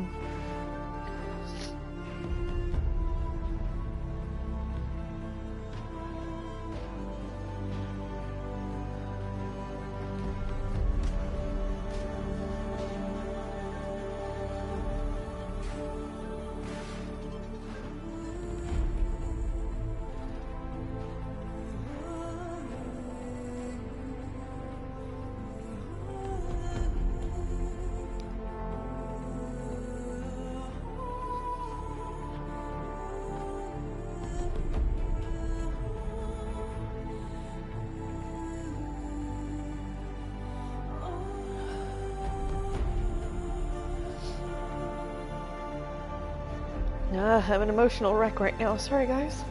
I have an emotional wreck right now. Sorry, guys.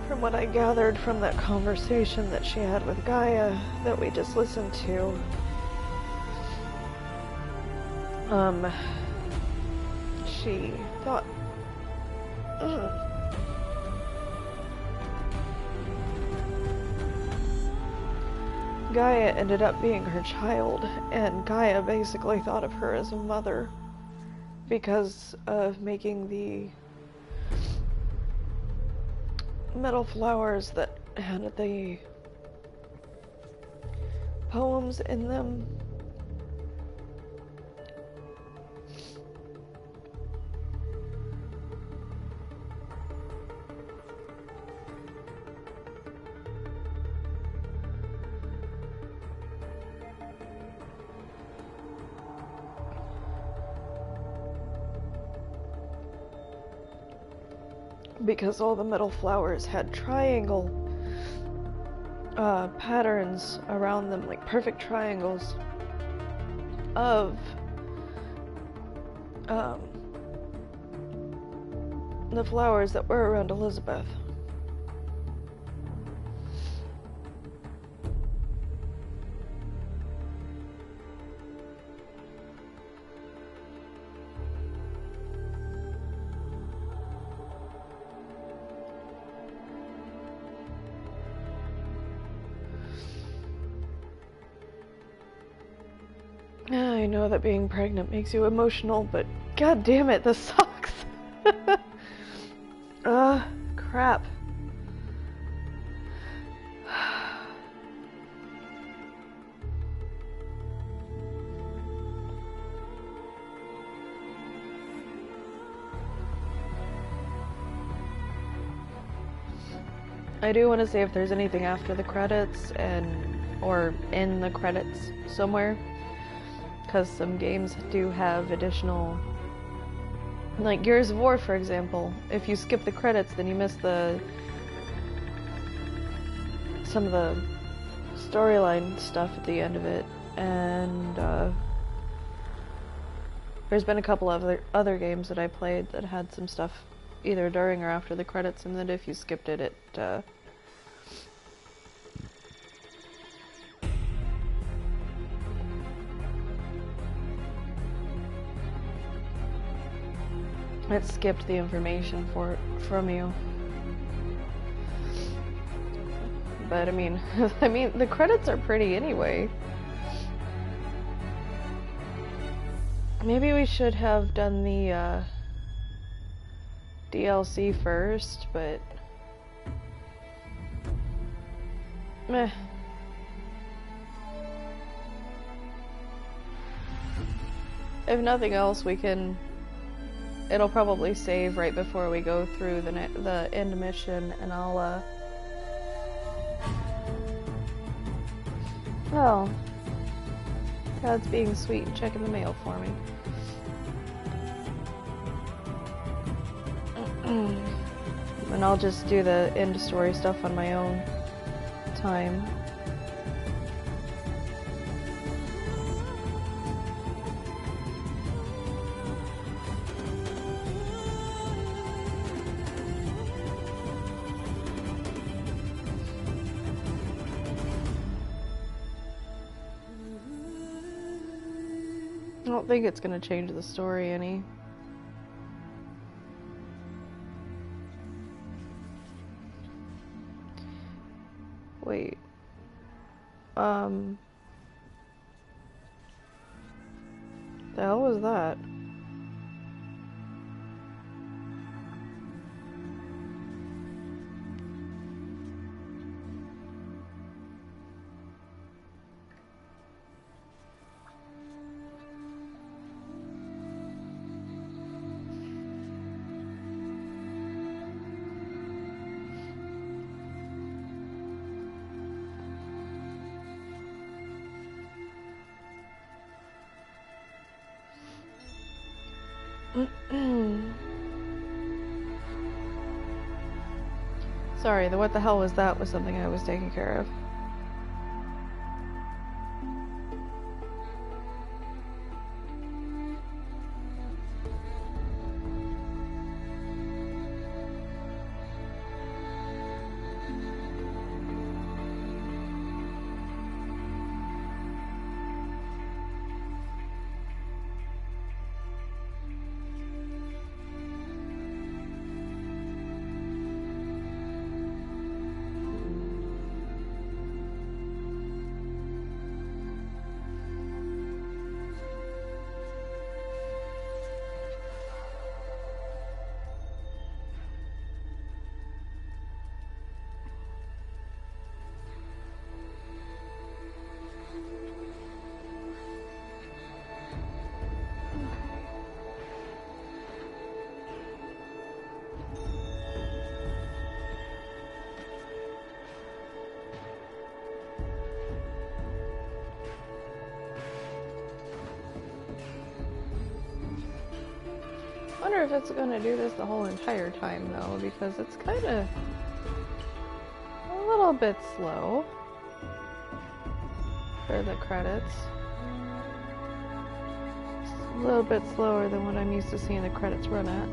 From what I gathered from that conversation that she had with Gaia that we just listened to, she thought, Gaia ended up being her child, and Gaia basically thought of her as a mother because of making the metal flowers that had the poems in them. Because all the metal flowers had triangle patterns around them, like perfect triangles of the flowers that were around Elizabeth. I know that being pregnant makes you emotional, but god damn it, this sucks. Crap. I do want to see if there's anything after the credits or in the credits somewhere. Because some games do have additional, like Gears of War, for example. If you skip the credits, then you miss some of the storyline stuff at the end of it. And there's been a couple of other games that I played that had some stuff either during or after the credits, and then if you skipped it, it skipped the information from you. But I mean, the credits are pretty anyway. Maybe we should have done the DLC first, but meh. If nothing else, it'll probably save right before we go through the end mission, and I'll, well, God's being sweet and checking the mail for me. And I'll just do the end story stuff on my own time. I don't think it's gonna change the story any. Wait. The hell was that? Sorry, the what the hell was that was something I was taking care of. Wonder if it's gonna do this the whole entire time though, because it's kind of a little bit slow for the credits. It's a little bit slower than what I'm used to seeing the credits run at.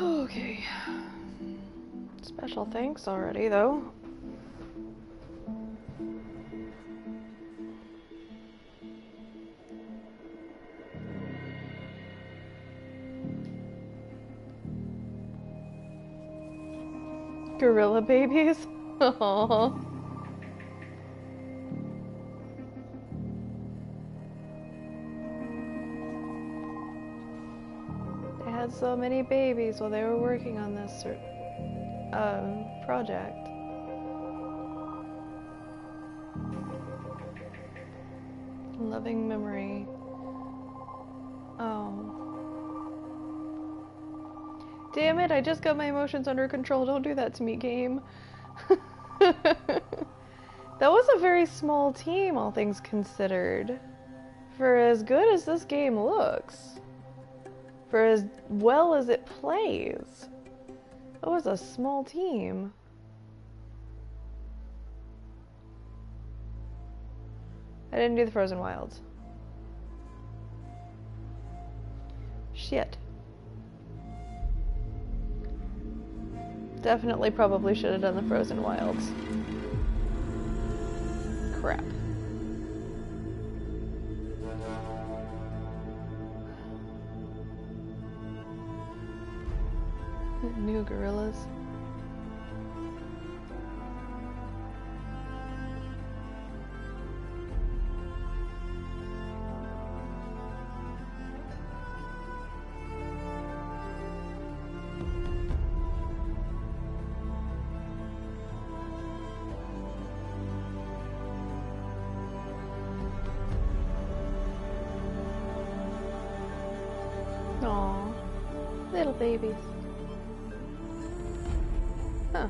Okay. Special thanks already, though. Gorilla babies? Aww. They had so many babies while they were working on this project. Loving memory. Oh. Damn it, I just got my emotions under control. Don't do that to me, game. That was a very small team, all things considered. For as good as this game looks. For as well as it plays. That was a small team. I didn't do the Frozen Wilds. Shit. Definitely probably should have done the Frozen Wilds. Crap. New gorillas. Aww, little babies. Huh.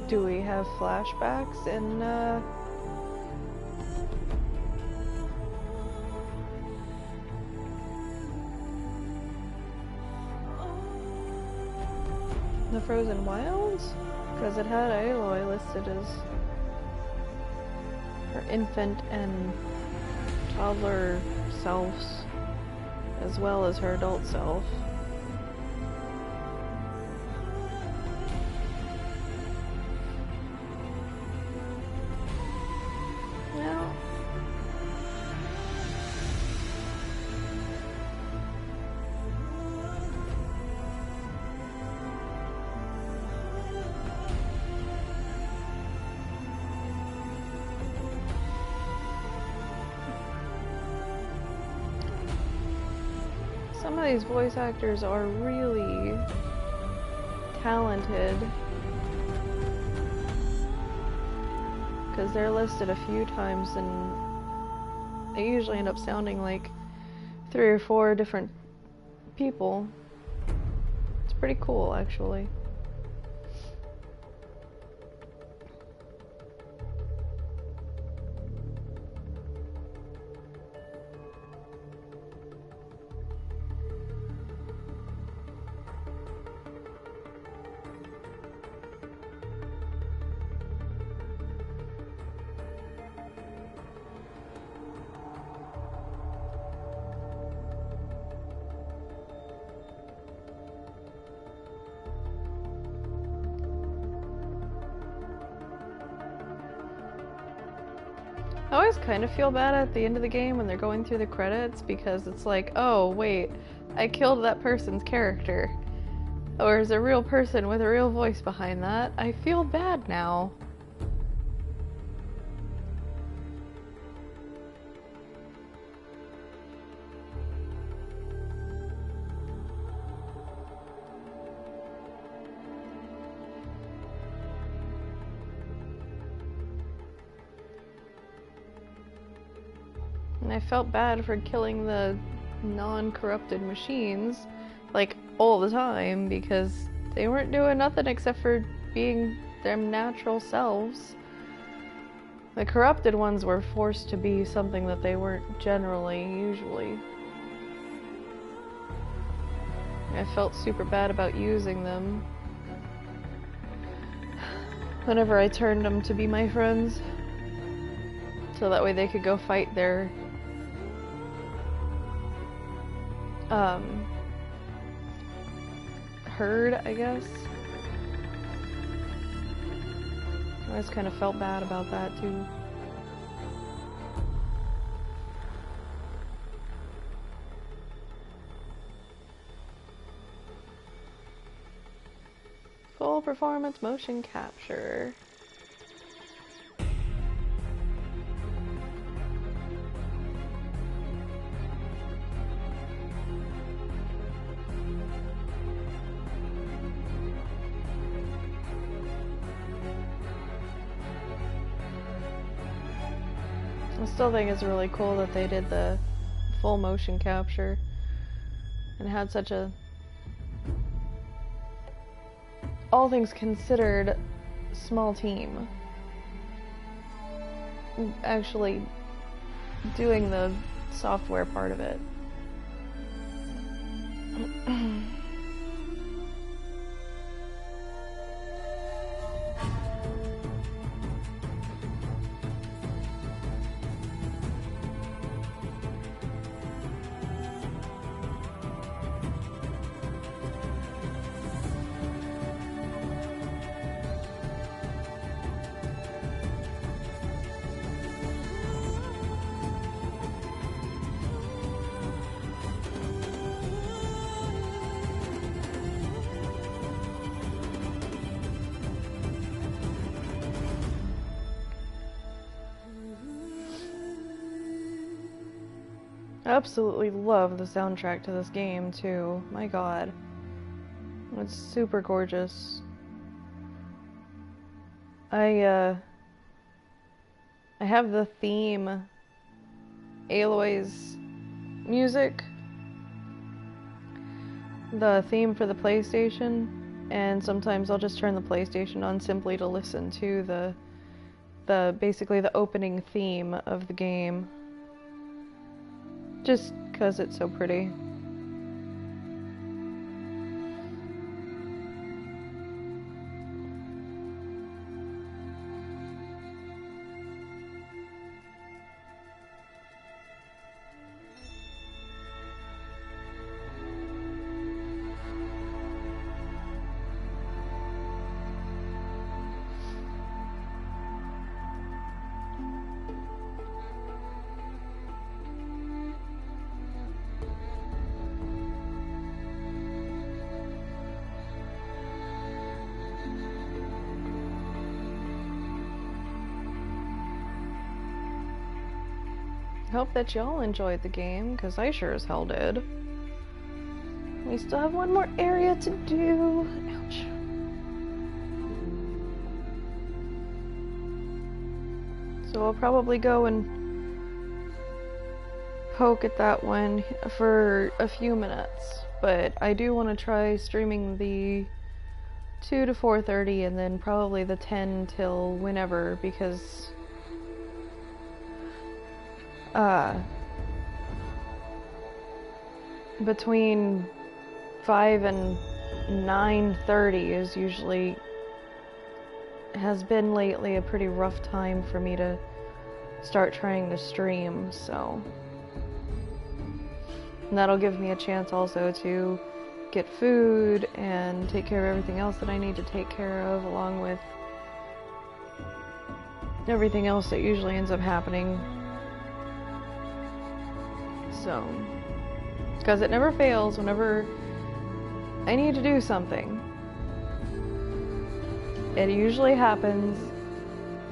Do we have flashbacks in, the Frozen Wilds? Because it had Aloy listed as her infant and toddler selves, as well as her adult self. Well, some of these voice actors are really talented, because they're listed a few times and they usually end up sounding like 3 or 4 different people. It's pretty cool, actually. I always kind of feel bad at the end of the game when they're going through the credits because it's like, oh wait, I killed that person's character. Or is a real person with a real voice behind that. I feel bad now. And I felt bad for killing the non-corrupted machines, like, all the time, because they weren't doing nothing except for being their natural selves. The corrupted ones were forced to be something that they weren't usually. I felt super bad about using them whenever I turned them to be my friends, so that way they could go fight their herd, I guess. I always kind of felt bad about that too. Full performance motion capture. I still think it's really cool that they did the full motion capture and had such a, all things considered, small team actually doing the software part of it. I absolutely love the soundtrack to this game too. My god. It's super gorgeous. I have the theme, Aloy's music, the theme for the PlayStation, and sometimes I'll just turn the PlayStation on simply to listen to the basically the opening theme of the game. Just because it's so pretty. Hope that y'all enjoyed the game, because I sure as hell did. We still have one more area to do. Ouch. So I'll probably go and poke at that one for a few minutes. But I do want to try streaming the 2 to 4:30 and then probably the 10 till whenever, because between 5 and 9:30 is usually, has been lately, a pretty rough time for me to start trying to stream, so. And that'll give me a chance also to get food and take care of everything else that I need to take care of, along with everything else that usually ends up happening. So, because it never fails whenever I need to do something. It usually happens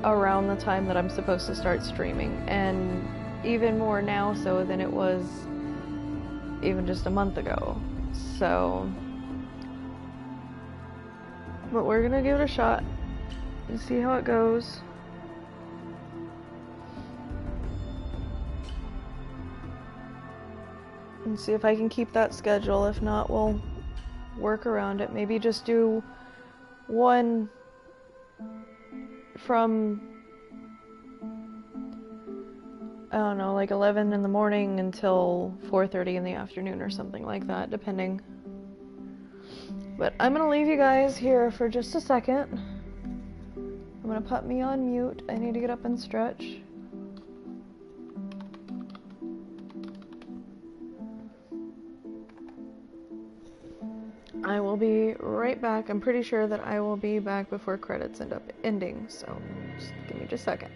around the time that I'm supposed to start streaming, and even more now so than it was even just a month ago. So, but we're gonna give it a shot and see how it goes. And see if I can keep that schedule. If not, we'll work around it. Maybe just do one from, I don't know, like 11 in the morning until 4:30 in the afternoon or something like that, depending. But I'm gonna leave you guys here for just a second. I'm gonna put me on mute. I need to get up and stretch. I will be right back. I'm pretty sure that I will be back before credits end up ending, so just give me just a second.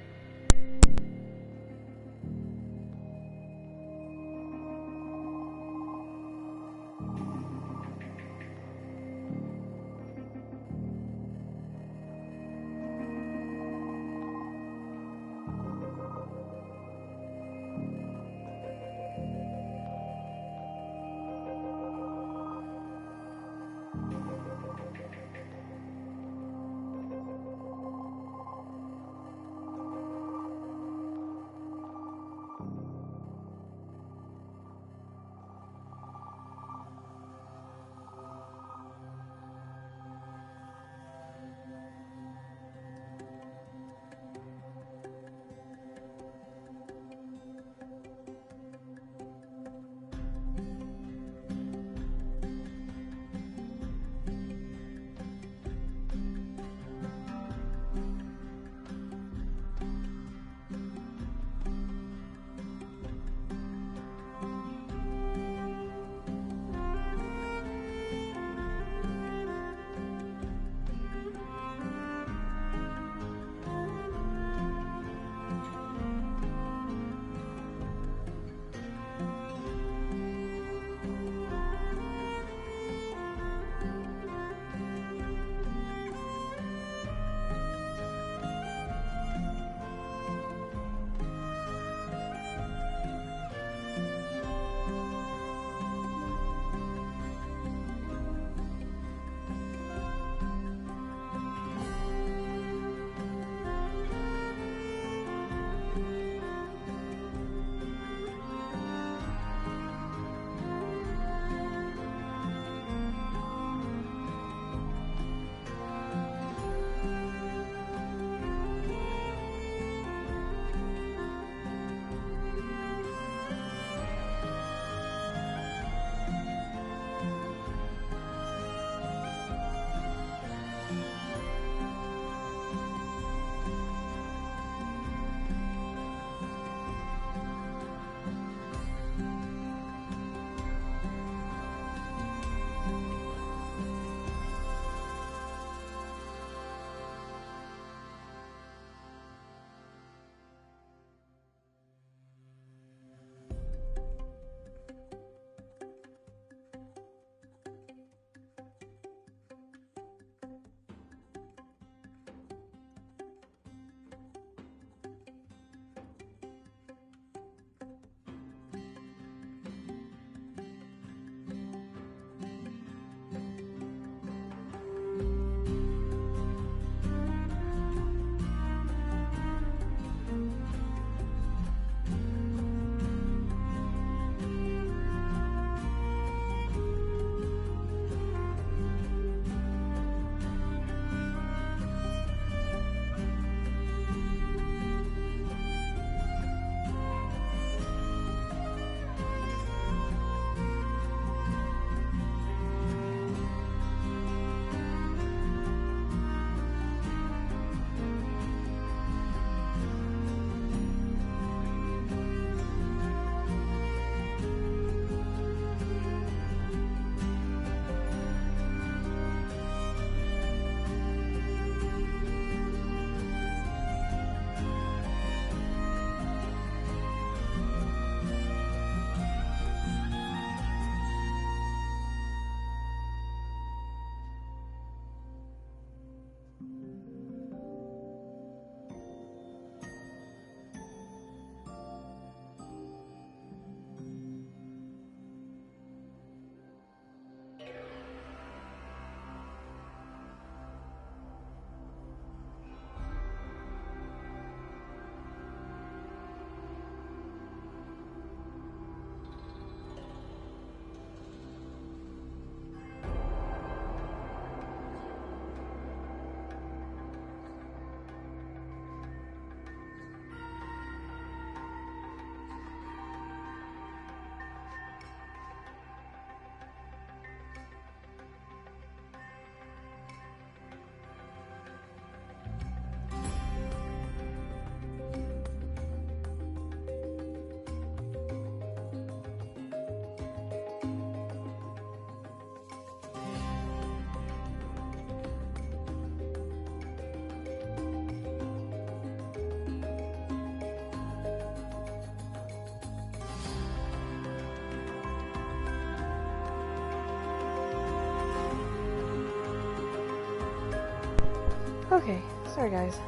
Okay, sorry guys.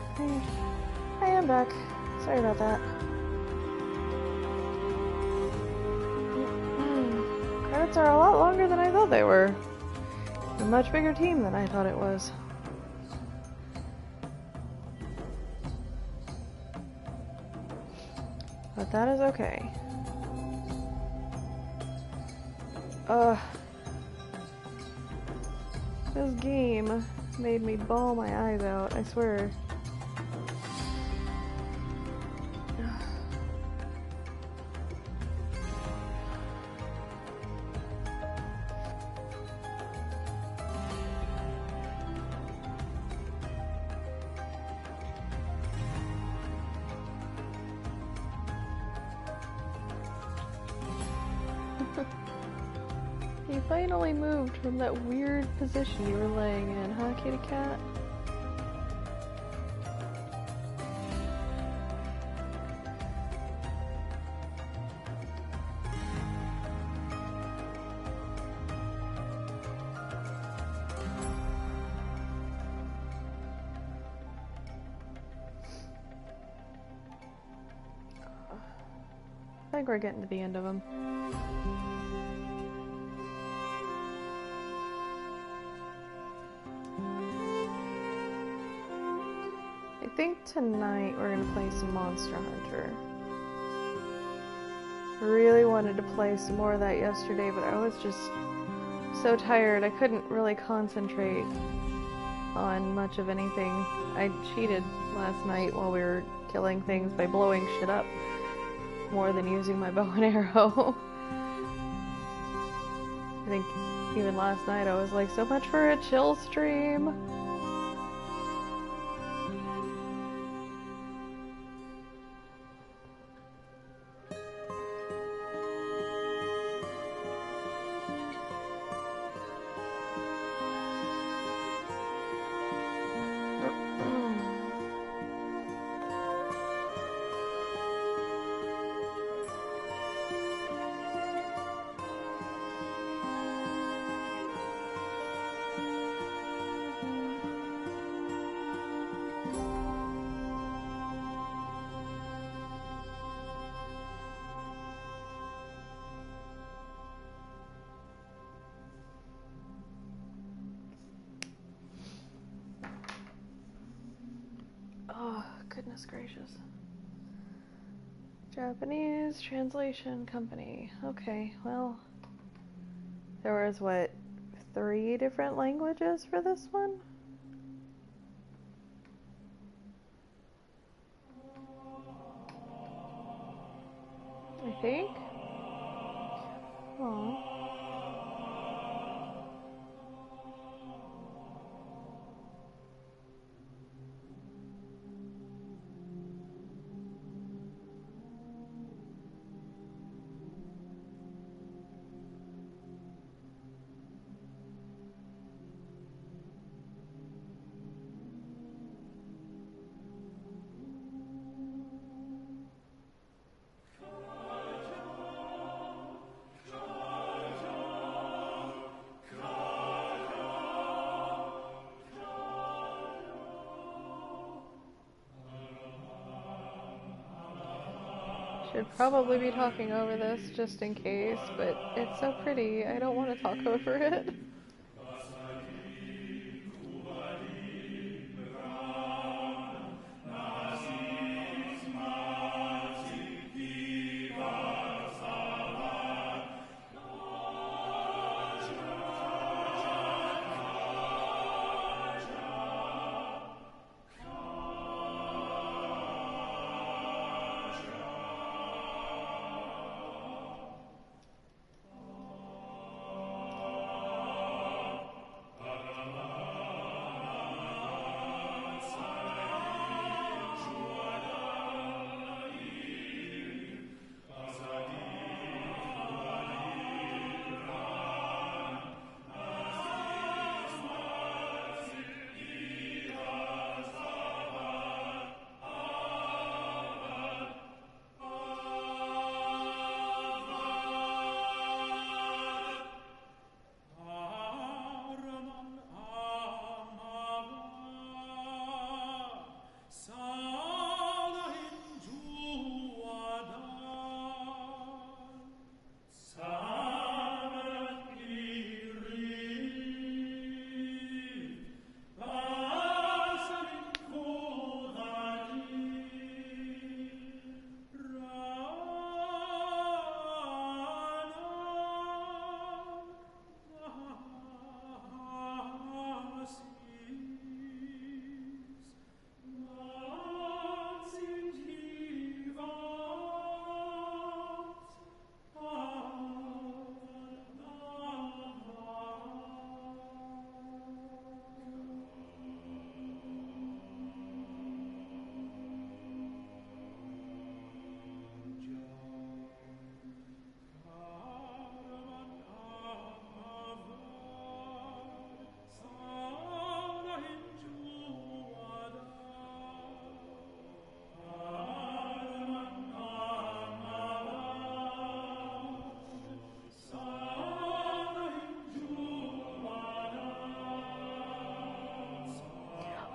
I am back. Sorry about that. Credits are a lot longer than I thought they were. A much bigger team than I thought it was. But that is okay. This game made me bawl my eyes out, I swear. You finally moved from that weird position you were laying in, huh, kitty cat? I think we're getting to the end of them. I think tonight we're gonna play some Monster Hunter. I really wanted to play some more of that yesterday, but I was just so tired I couldn't really concentrate on much of anything. I cheated last night while we were killing things by blowing shit up more than using my bow and arrow. I think even last night I was like, so much for a chill stream. Oh, goodness gracious. Japanese translation company. Okay, well, there was, what, 3 different languages for this one? I think? Aww. Should probably be talking over this just in case, but it's so pretty, I don't want to talk over it.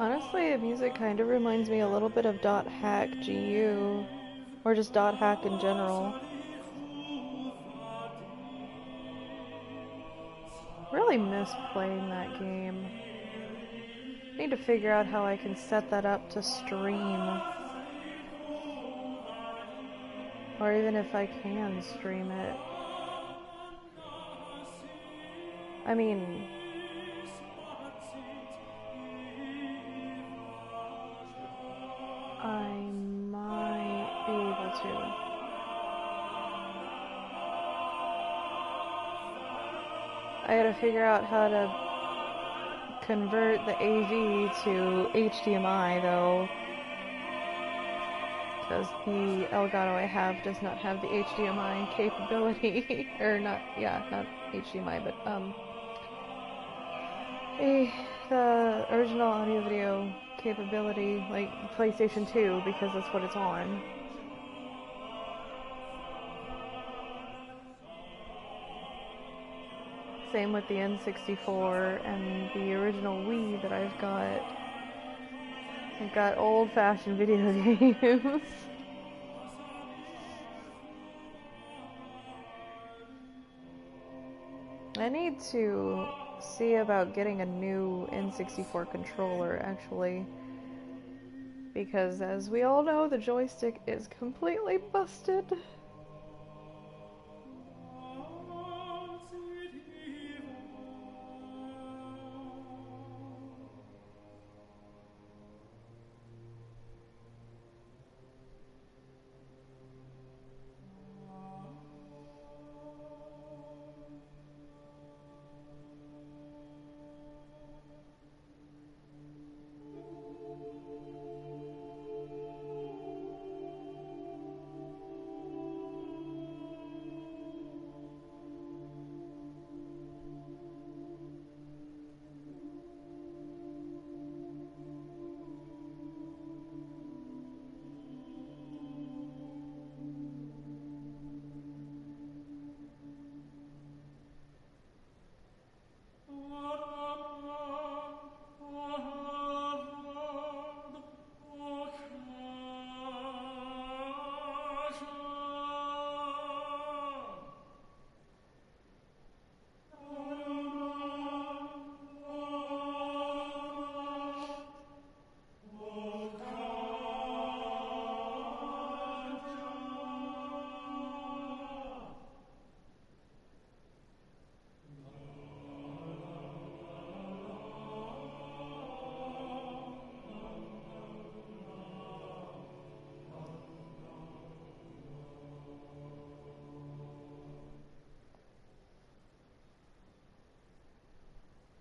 Honestly, the music kind of reminds me a little bit of Dot Hack GU, or just Dot Hack in general. Really miss playing that game. Need to figure out how I can set that up to stream. Or even if I can stream it. I mean, I might be able to. I gotta figure out how to convert the AV to HDMI though, because the Elgato I have does not have the HDMI capability, or not HDMI, but the original audio video capability, like PlayStation 2, because that's what it's on. Same with the N64 and the original Wii that I've got. I've got old-fashioned video games. I need to see about getting a new N64 controller, actually. Because, as we all know, the joystick is completely busted.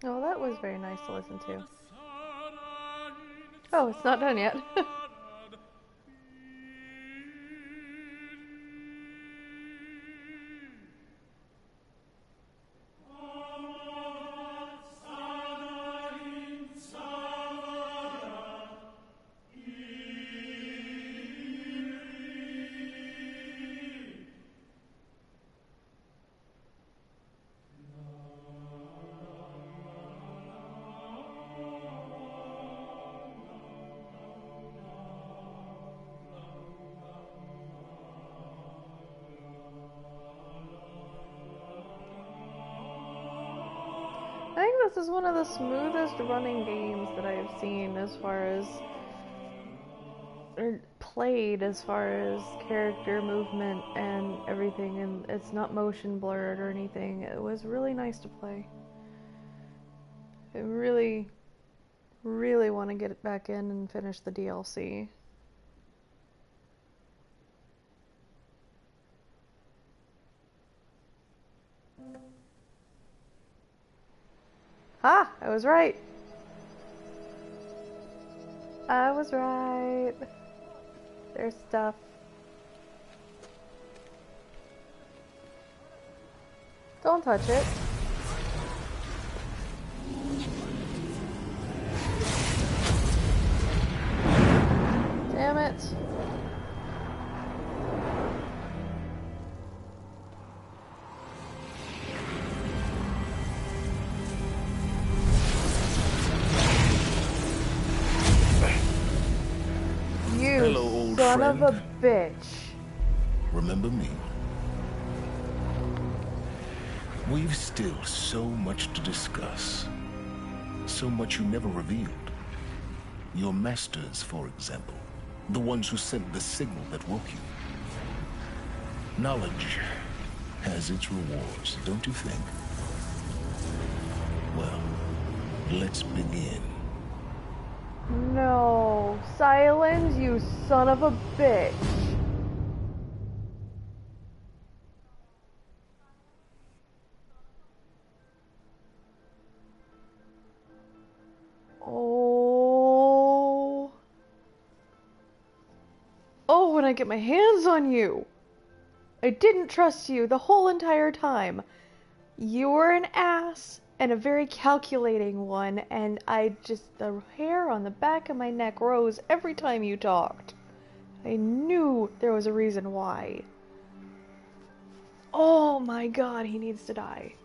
Oh, that was very nice to listen to. Oh, it's not done yet. I think this is one of the smoothest running games that I've seen as far as, or played as far as character movement and everything, and it's not motion blurred or anything. It was really nice to play. I really, really want to get back in and finish the DLC. Ah, I was right. I was right. There's stuff. Don't touch it. Damn it. son of a bitch. Remember me? We've still so much to discuss. So much you never revealed. Your masters, for example. The ones who sent the signal that woke you. Knowledge has its rewards, don't you think? Well, let's begin. No, Silence, you son of a bitch. Oh. Oh, when I get my hands on you. I didn't trust you the whole entire time. You were an ass. And a very calculating one, and the hair on the back of my neck rose every time you talked. I knew there was a reason why. Oh my god, he needs to die.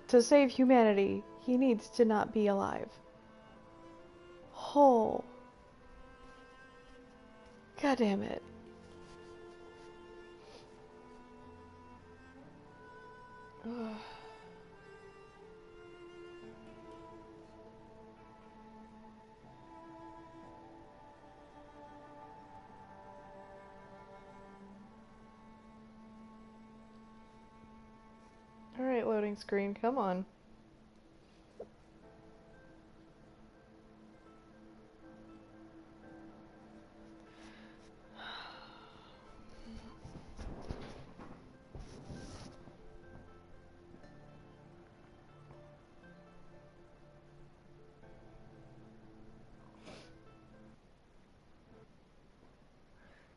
To save humanity, he needs to not be alive. Oh. God damn it. Ugh. Alright, loading screen, come on.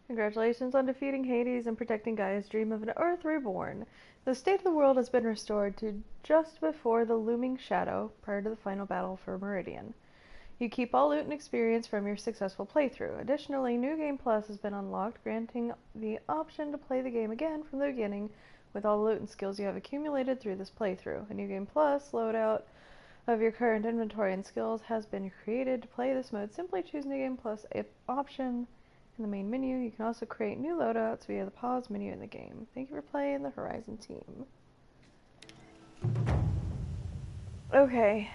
Congratulations on defeating Hades and protecting Gaia's dream of an Earth reborn. The state of the world has been restored to just before the looming shadow, prior to the final battle for Meridian. You keep all loot and experience from your successful playthrough. Additionally, New Game Plus has been unlocked, granting the option to play the game again from the beginning with all the loot and skills you have accumulated through this playthrough. A New Game Plus loadout of your current inventory and skills has been created to play this mode. Simply choose New Game Plus option in the main menu. You can also create new loadouts via the pause menu in the game. Thank you for playing the Horizon team. Okay.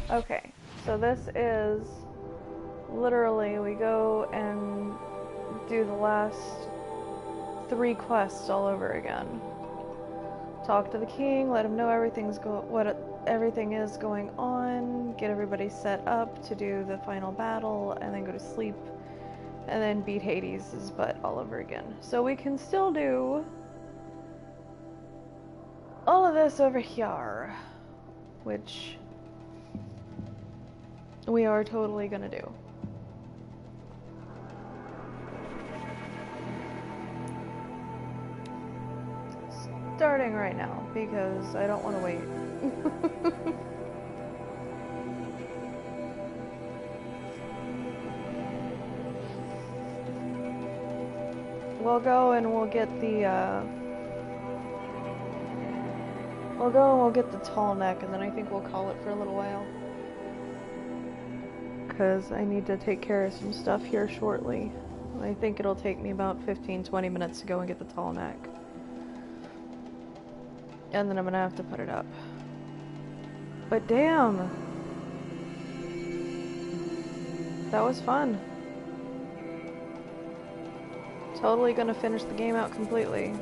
Okay, so this is literally, we go and do the last 3 quests all over again. Talk to the king, let him know everything is going on, get everybody set up to do the final battle, and then go to sleep, and then beat Hades' butt all over again. So we can still do all of this over here, which we are totally gonna do. Starting right now, because I don't want to wait. We'll go and we'll get the, tall neck, and then I think we'll call it for a little while. Because I need to take care of some stuff here shortly. I think it'll take me about 15-20 minutes to go and get the tall neck. And then I'm gonna have to put it up. But damn! That was fun. Totally gonna finish the game out completely.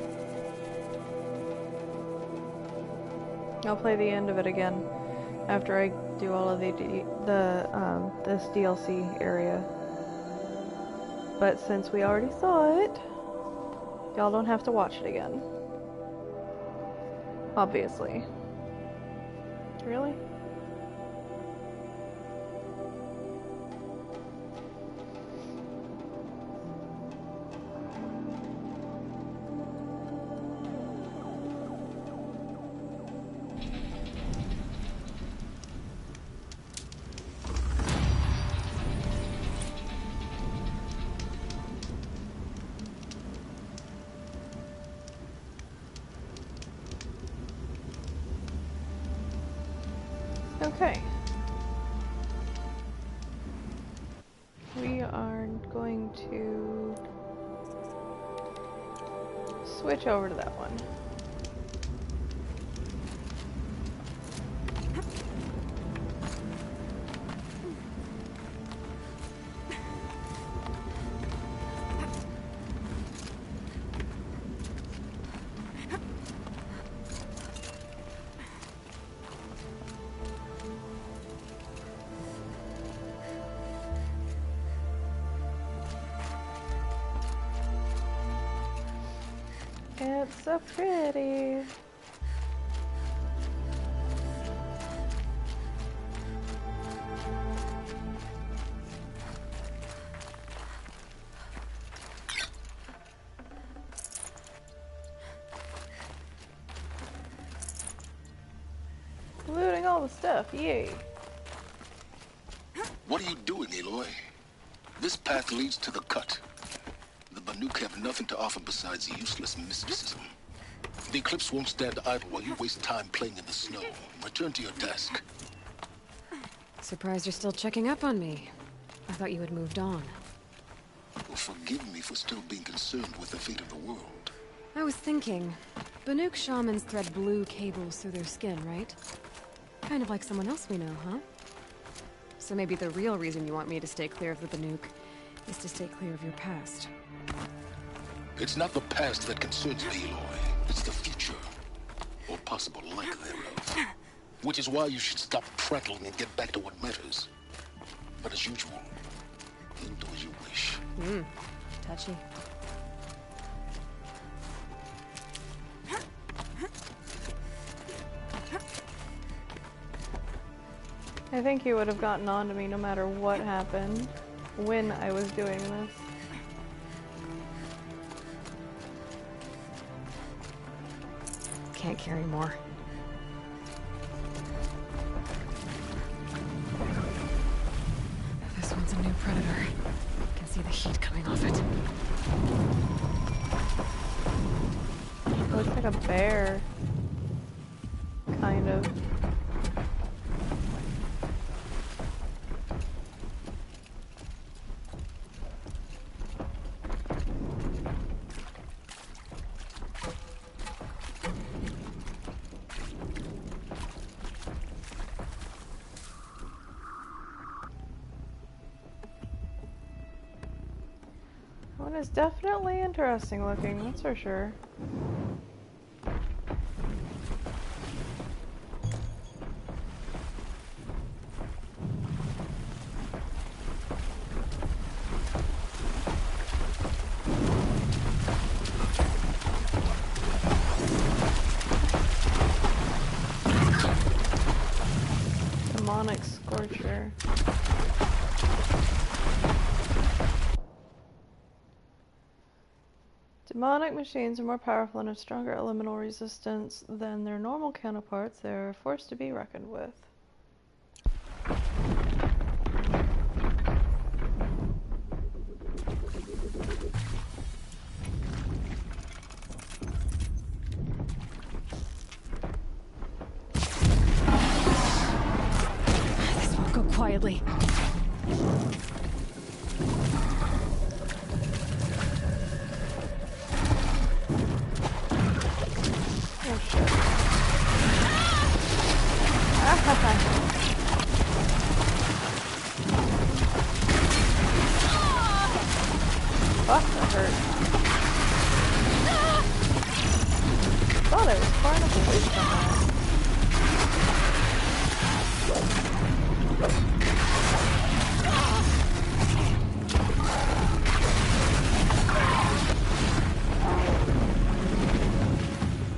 I'll play the end of it again after I do all of this DLC area. But since we already saw it, y'all don't have to watch it again. Obviously. Really? Okay. We are going to switch over to that one. It's so pretty. Looting all the stuff, yay. What are you doing, Aloy? This path leads to the cut. The Banuk have nothing to offer besides useless mysticism. The Eclipse won't stand idle while you waste time playing in the snow. Return to your task. Surprised you're still checking up on me. I thought you had moved on. Well, forgive me for still being concerned with the fate of the world. I was thinking, Banuk shamans thread blue cables through their skin, right? Kind of like someone else we know, huh? So maybe the real reason you want me to stay clear of the Banuk is to stay clear of your past. It's not the past that concerns me, Aloy. It's the future. Or possible lack thereof. Which is why you should stop prattling and get back to what matters. But as usual, you'll do as you wish. Touchy. I think he would have gotten on to me no matter what happened when I was doing this. Can't carry more. This one's a new predator. I can see the heat coming off it. It looks like a bear. Kind of. That one is definitely interesting looking, that's for sure. Demonic Scorcher. Demonic machines are more powerful and have stronger elemental resistance than their normal counterparts. They are a force to be reckoned with. This won't go quietly. Fuck, that hurt. Thought I was far enough away from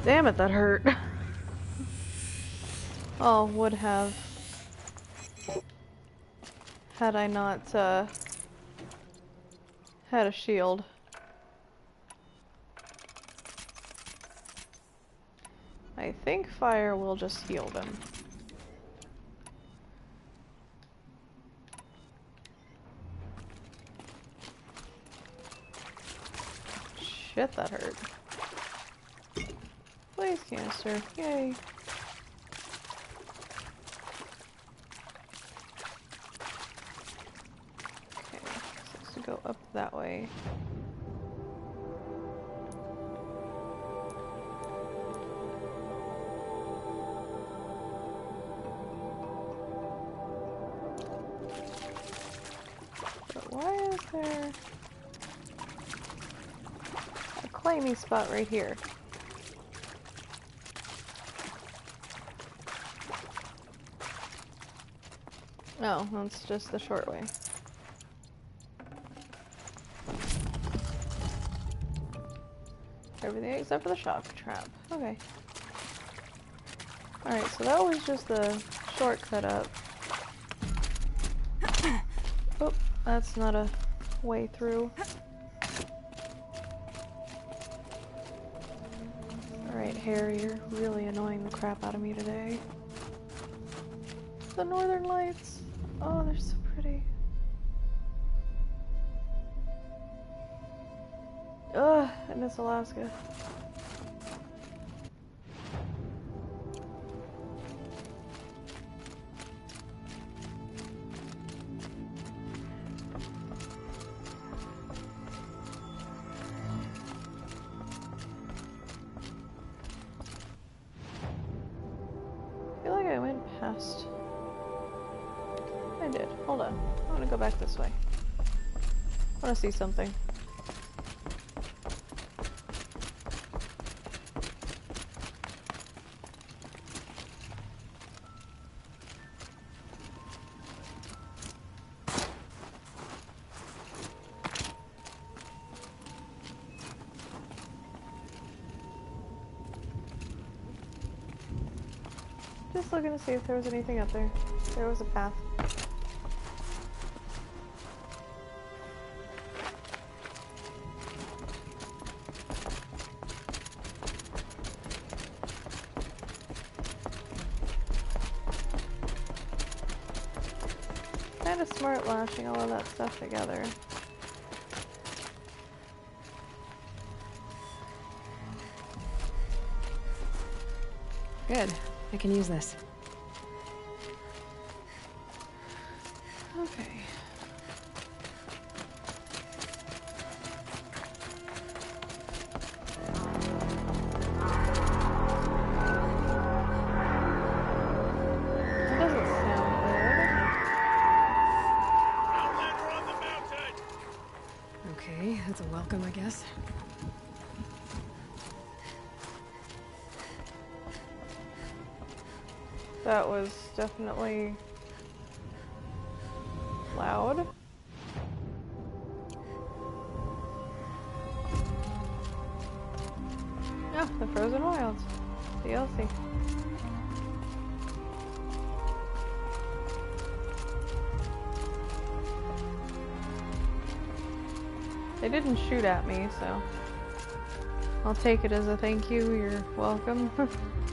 that. Damn it, that hurt. Oh, would have. Had I not, had a shield. I think fire will just heal them. Shit, that hurt. Blaze canister, yay. up that way. But why is there a climby spot right here? No, that's just the short way. Everything except for the shock trap. Okay. Alright, so that was just the shortcut up. Oh, that's not a way through. Alright, Harry, you're really annoying the crap out of me today. The northern lights. Oh, they're so pretty. Ugh, I miss Alaska. I feel like I went past. I did. Hold on. I want to go back this way. I want to see something. Just looking to see if there was anything up there. There was a path. Kind of smart lashing all of that stuff together. Good. I can use this. Okay. That doesn't sound good. Okay, that's a welcome, I guess. That was definitely loud. Oh, the Frozen Wilds. DLC. They didn't shoot at me, so I'll take it as a thank you. You're welcome.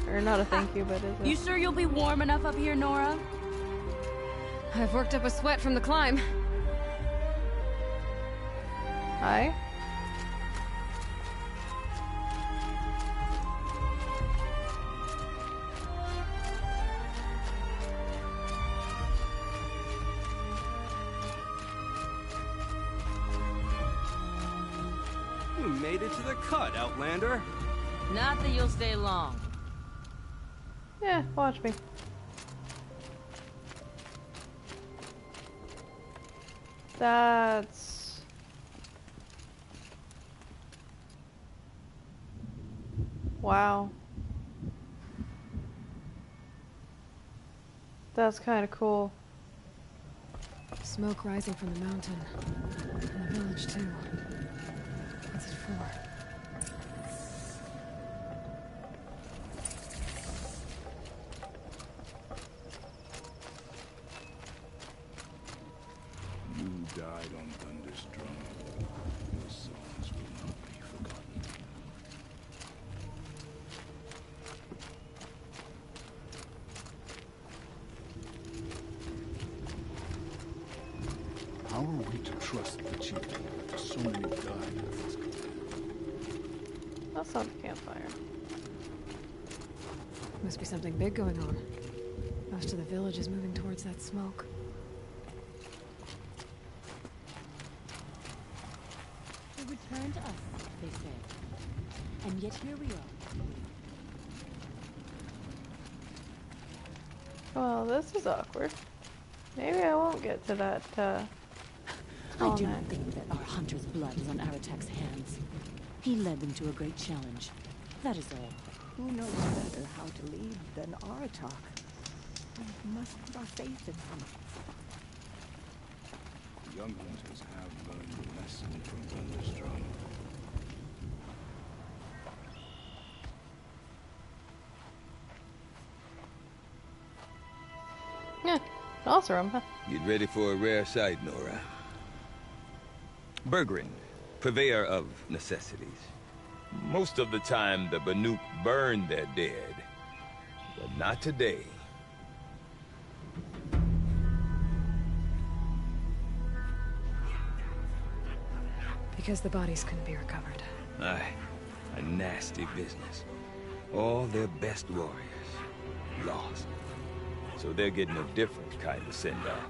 Or not a thank you, but as a... You sure you'll be warm enough up here, Nora? I've worked up a sweat from the climb. Hi? You made it to the cut, Outlander. Not that you'll stay long. Yeah, watch me. That's... Wow. That's kind of cool. Smoke rising from the mountain. And the village, too. What's it for? You died on Thunder's drum. Your songs will not be forgotten. How are we to trust the chieftain after so many died of this country? That's not the campfire. Must be something big going on. Most of the village is moving towards that smoke. said. And yet here we are. Well, this is awkward. Maybe I won't get to that, I do not think that our hunter's blood is on Aratak's hands. He led them to a great challenge. That is all. Who knows better how to lead than Aratak? We must put our faith in him. The young hunters have learned a lesson from Thunderstrom. Yeah, awesome, huh? Get ready for a rare sight, Nora. Bergrin, purveyor of necessities. Most of the time, the Banuk burn their dead, but not today. Because the bodies couldn't be recovered. Aye, a nasty business. All their best warriors lost. So they're getting a different kind of send-off.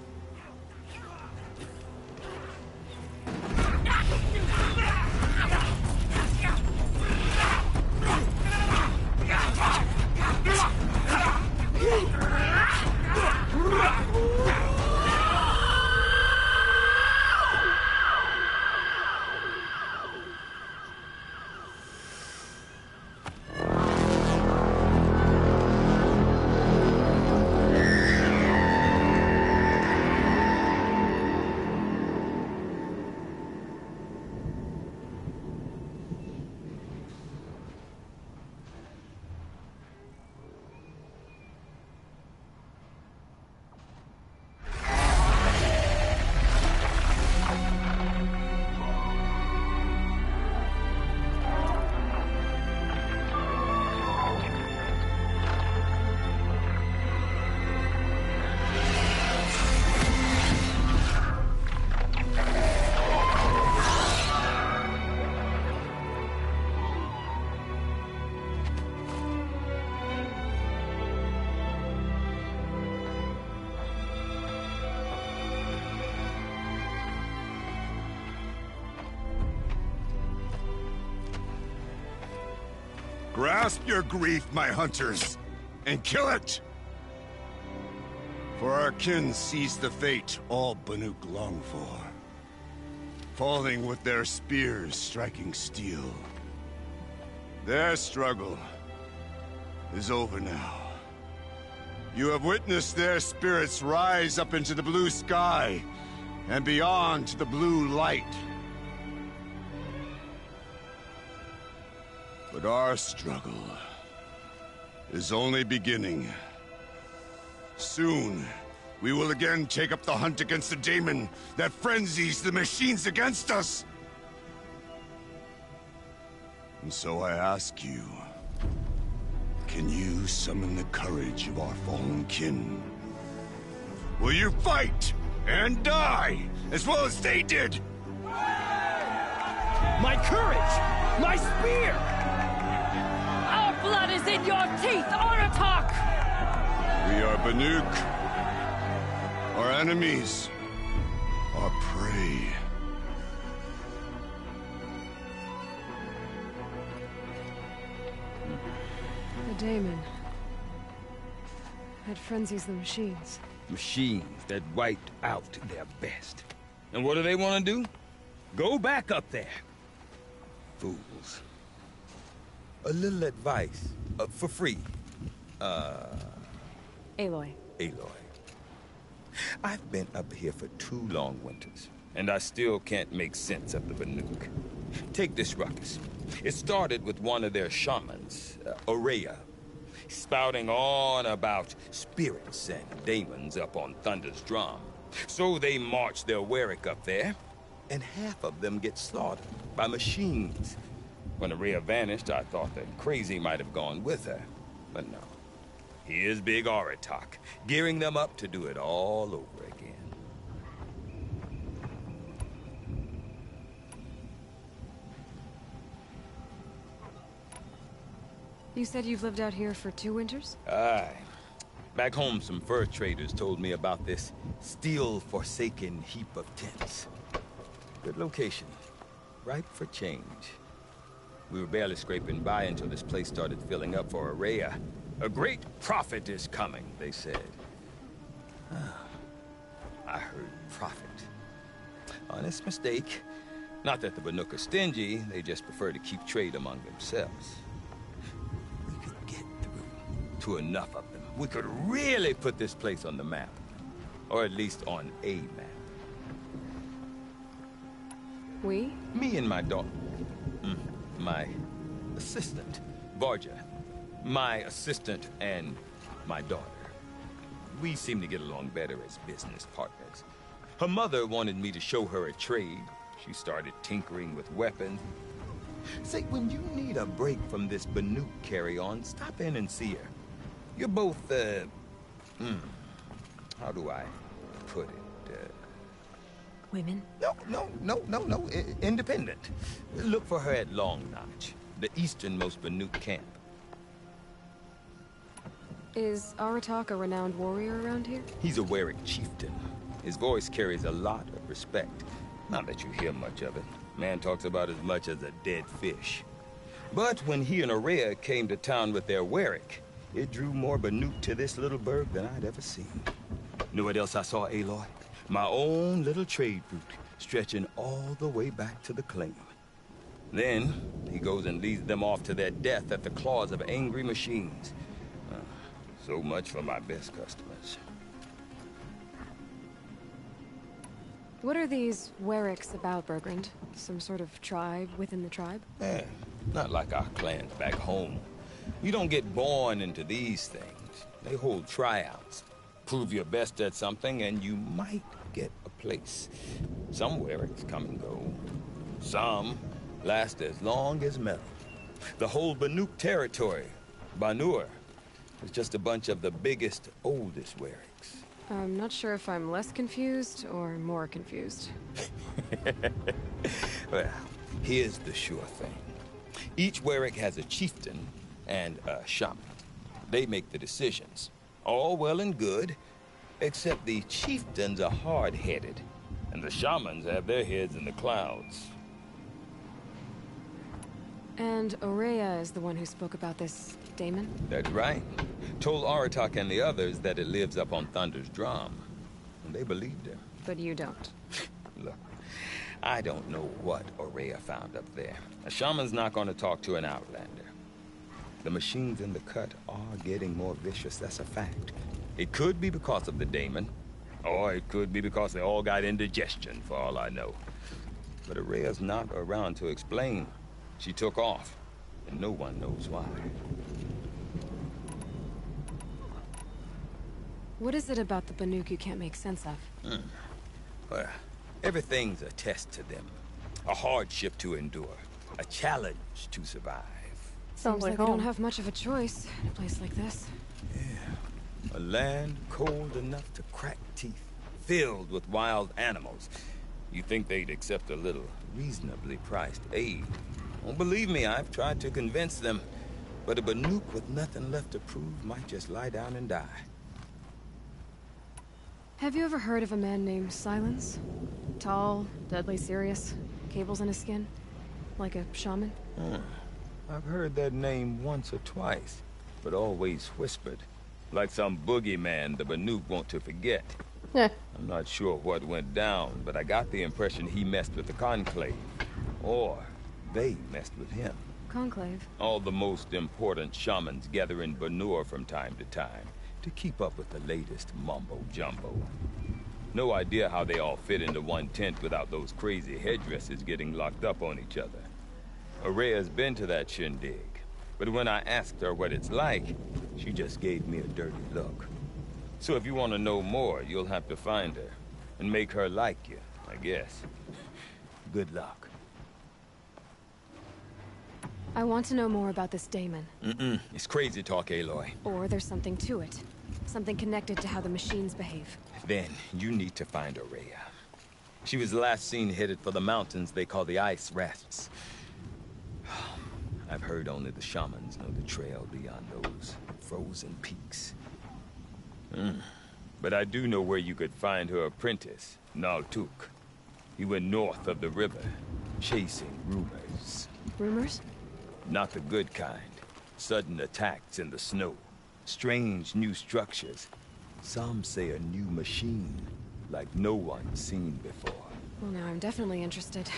Grasp your grief, my hunters, and kill it! For our kin sees the fate all Banuk long for. Falling with their spears striking steel. Their struggle is over now. You have witnessed their spirits rise up into the blue sky, and beyond to the blue light. But our struggle is only beginning. Soon, we will again take up the hunt against the daemon that frenzies the machines against us. And so I ask you, can you summon the courage of our fallen kin? Will you fight and die as well as they did? My courage! My spear! Our blood is in your teeth, Aratak! We are Banuk. Our enemies are prey. The daemon. That frenzies the machines. Machines that wiped out their best. And what do they want to do? Go back up there. Fools. A little advice, for free. Aloy. Aloy. I've been up here for 2 long winters, and I still can't make sense of the Banuk. Take this ruckus. It started with one of their shamans, Ourea, spouting on about spirits and daemons up on Thunder's drum. So they march their Warwick up there, and half of them get slaughtered by machines. When Ourea vanished, I thought that Crazy might have gone with her, but no. Here's Big Aratak, gearing them up to do it all over again. You said you've lived out here for 2 winters? Aye. Back home, some fur traders told me about this steel-forsaken heap of tents. Good location. Ripe for change. We were barely scraping by until this place started filling up for Ourea. A great prophet is coming, they said. I heard prophet. Honest mistake. Not that the Banuk are stingy, they just prefer to keep trade among themselves. We could get through to enough of them. We could really put this place on the map. Or at least on a map. We? Me and my daughter. My assistant, Varja. My assistant and my daughter. We seem to get along better as business partners. Her mother wanted me to show her a trade. She started tinkering with weapons. Say, when you need a break from this Banuk carry-on, stop in and see her. You're both, how do I put it? Women? No. Independent. Look for her at Long Notch, the easternmost Banuk camp. Is Aratak a renowned warrior around here? He's a Werik chieftain. His voice carries a lot of respect. Not that you hear much of it. Man talks about as much as a dead fish. But when he and Ourea came to town with their Werik, it drew more Banuk to this little burg than I'd ever seen. Know what else I saw, Aloy? My own little trade route, stretching all the way back to the claim. Then, he goes and leads them off to their death at the claws of angry machines. So much for my best customers. What are these Weriks about, Bergrand? Some sort of tribe within the tribe? Not like our clans back home. You don't get born into these things. They hold tryouts. Prove your best at something and you might get a place. Some Weriks come and go. Some last as long as metal. The whole Banuk territory, Banur, is just a bunch of the biggest, oldest Weriks. I'm not sure if I'm less confused or more confused. Well, here's the sure thing. Each Werik has a chieftain and a shaman. They make the decisions. All well and good, except the chieftains are hard-headed, and the shamans have their heads in the clouds. And Ourea is the one who spoke about this daemon? That's right. Told Aratak and the others that it lives up on Thunder's drum. And they believed him. But you don't. Look, I don't know what Ourea found up there. A shaman's not going to talk to an outlander. The machines in the cut are getting more vicious, that's a fact. It could be because of the daemon, or it could be because they all got indigestion, for all I know. But Ourea's not around to explain. She took off, and no one knows why. What is it about the Banuk you can't make sense of? Well, everything's a test to them. A hardship to endure. A challenge to survive. Seems like they don't have much of a choice in a place like this. A land cold enough to crack teeth, filled with wild animals. You think they'd accept a little reasonably priced aid. Don't believe me, I've tried to convince them. But a Banuk with nothing left to prove might just lie down and die. Have you ever heard of a man named Silence? Tall, deadly serious, cables in his skin, like a shaman? I've heard that name once or twice, but always whispered. Like some boogeyman the Banuk want to forget. I'm not sure what went down, but I got the impression he messed with the Conclave. Or they messed with him. Conclave? All the most important shamans gather in Banur from time to time to keep up with the latest mumbo-jumbo. No idea how they all fit into one tent without those crazy headdresses getting locked up on each other. Ourea's been to that shindig, but when I asked her what it's like, she just gave me a dirty look. So if you want to know more, you'll have to find her and make her like you, I guess. Good luck. I want to know more about this daemon. It's crazy talk, Aloy. Or there's something to it. Something connected to how the machines behave. Then you need to find Ourea. She was last seen headed for the mountains they call the Ice Rests. I've heard only the shamans know the trail beyond those frozen peaks. But I do know where you could find her apprentice, Naltuk. He went north of the river, chasing rumors. Rumors? Not the good kind. Sudden attacks in the snow. Strange new structures. Some say a new machine, like no one's seen before. Well, now I'm definitely interested.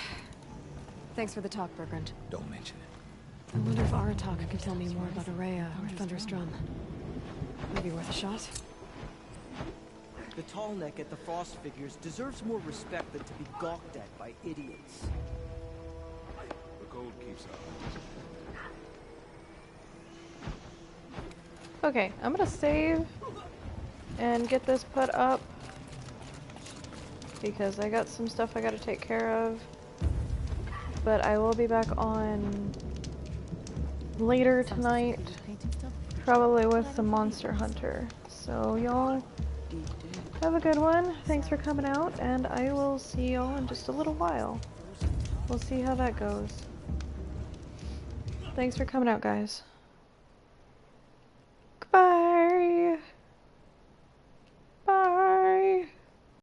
Thanks for the talk, Bergrund. Don't mention it. I wonder if Aratak could tell me more about Araya or Thunder's Drum. Maybe worth a shot. The tall neck at the Frost figures deserves more respect than to be gawked at by idiots. The cold keeps up. Okay, I'm gonna save and get this put up because I got some stuff I gotta take care of. But I will be back on later tonight, probably with some Monster Hunter. So y'all have a good one. Thanks for coming out, and I will see y'all in just a little while. We'll see how that goes. Thanks for coming out, guys.